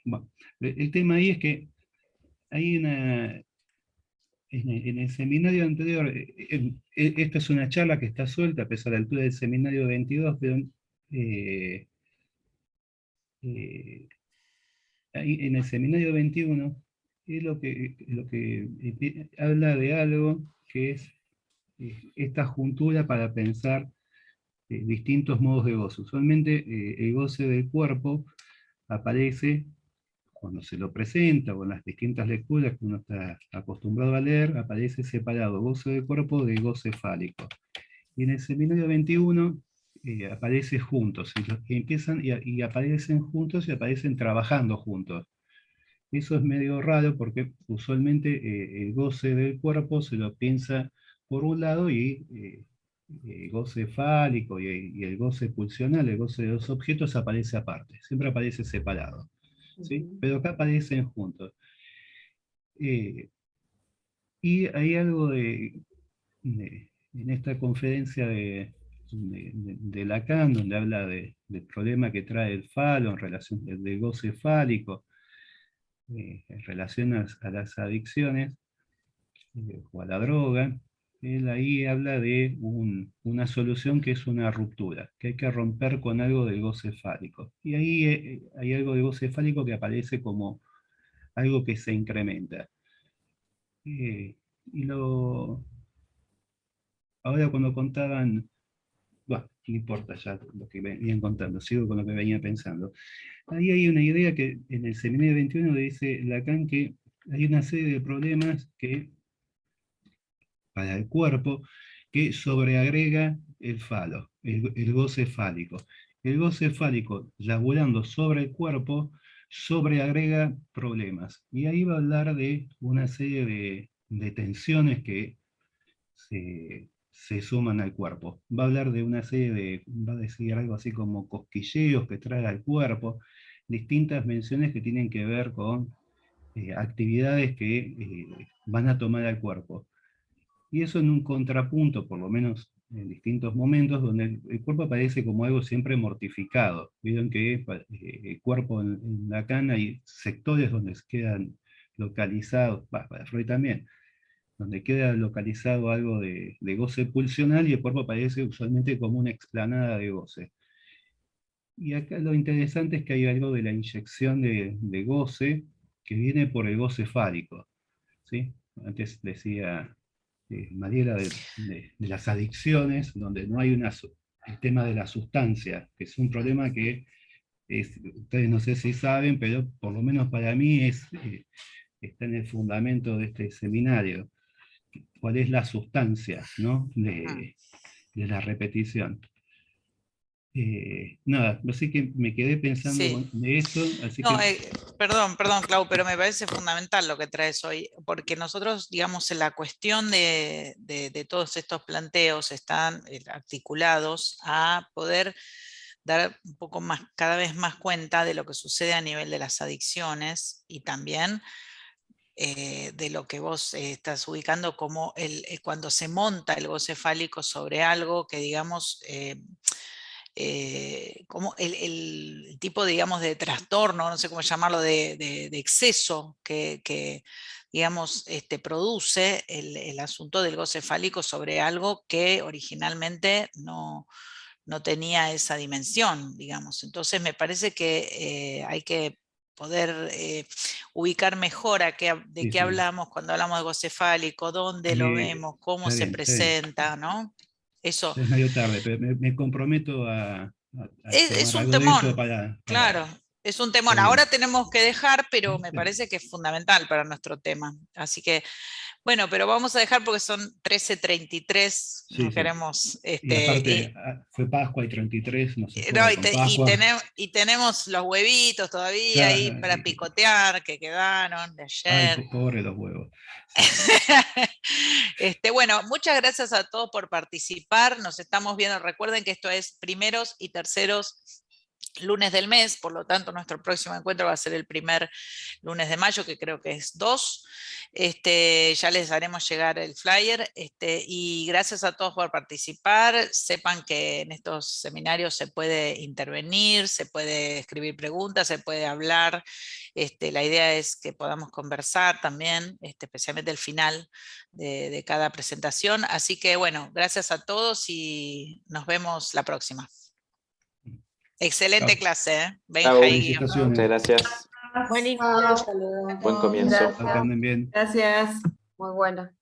Bueno, el tema ahí es que hay en el seminario anterior, esta es una charla que está suelta, a pesar de la altura del seminario 22, pero en el seminario 21 es lo que habla de algo que es esta juntura para pensar distintos modos de goce. Usualmente el goce del cuerpo aparece cuando se lo presenta o en las distintas lecturas que uno está acostumbrado a leer, aparece separado goce del cuerpo de goce fálico. Y en el seminario 21 aparece juntos, y empiezan y aparecen juntos y aparecen trabajando juntos. Eso es medio raro porque usualmente el goce del cuerpo se lo piensa por un lado y el goce fálico y el goce pulsional, el goce de los objetos aparece aparte, siempre aparece separado, ¿sí? Pero acá aparecen juntos. Y hay algo en esta conferencia de Lacan, donde habla del problema que trae el falo en relación del goce fálico, en relación a las adicciones o a la droga. Él ahí habla de una solución que es una ruptura, que hay que romper con algo del goce fálico. Y ahí hay algo del goce fálico que aparece como algo que se incrementa. Y ahora cuando contaban, bueno, no importa ya lo que venían contando, sigo con lo que venía pensando. Ahí hay una idea que en el seminario 21 dice Lacan que hay una serie de problemas que, para el cuerpo, que sobreagrega el falo, el goce fálico. El goce fálico, laburando sobre el cuerpo, sobreagrega problemas. Y ahí va a hablar de una serie de tensiones que se suman al cuerpo. Va a hablar de una serie va a decir algo así como cosquilleos que trae al cuerpo, distintas menciones que tienen que ver con actividades que van a tomar al cuerpo. Y eso en un contrapunto, por lo menos en distintos momentos, donde el cuerpo aparece como algo siempre mortificado. Vieron que el cuerpo en Lacan hay sectores donde quedan localizados, para Freud también, donde queda localizado algo de goce pulsional y el cuerpo aparece usualmente como una explanada de goce. Y acá lo interesante es que hay algo de la inyección de goce que viene por el goce fálico, ¿sí? Antes decía Mariela de las adicciones, donde no hay el tema de la sustancia, que es un problema que ustedes no sé si saben, pero por lo menos para mí está en el fundamento de este seminario. ¿Cuál es la sustancia, ¿no? de la repetición? Nada, así que me quedé pensando Sí. de eso. Así No, que... perdón, Clau, pero me parece fundamental lo que traes hoy, porque nosotros, digamos, en la cuestión de todos estos planteos están articulados a poder dar un poco más, cada vez más cuenta de lo que sucede a nivel de las adicciones y también de lo que vos estás ubicando como cuando se monta el goce fálico sobre algo que, digamos, como el tipo, digamos, de trastorno, no sé cómo llamarlo, de exceso que digamos, produce el asunto del goce fálico sobre algo que originalmente no tenía esa dimensión, digamos. Entonces me parece que hay que poder ubicar mejor de Sí, qué sí. hablamos cuando hablamos de goce fálico, dónde lo vemos, cómo Está se bien, está bien. presenta, ¿no? Eso. Ya es medio tarde, pero me comprometo a Es tomar un algo de eso temón, claro, es un temón. está bien. Ahora tenemos que dejar, pero me Sí. parece que es fundamental para nuestro tema. Así que, bueno, pero vamos a dejar porque son 13:33, Sí, no sí. queremos, Y aparte fue Pascua y 33, no se no, juega con Pascua. y tenemos los huevitos todavía Ya, ahí para picotear que quedaron de ay, ayer. pobre los huevos. Sí. Bueno, muchas gracias a todos por participar. Nos estamos viendo. Recuerden que esto es primeros y terceros lunes del mes, por lo tanto nuestro próximo encuentro va a ser el primer lunes de mayo, que creo que es 2. Ya les haremos llegar el flyer, y gracias a todos por participar. Sepan que en estos seminarios se puede intervenir, se puede escribir preguntas, se puede hablar. La idea es que podamos conversar también, especialmente al final de cada presentación. Así que bueno, gracias a todos y nos vemos la próxima. Excelente Chao. clase, ¿eh? Chao. Benja y Felicitaciones. Muchas gracias. Buenísimo. Hasta luego. Buen comienzo. Chao, que anden bien. Gracias. Muy bueno.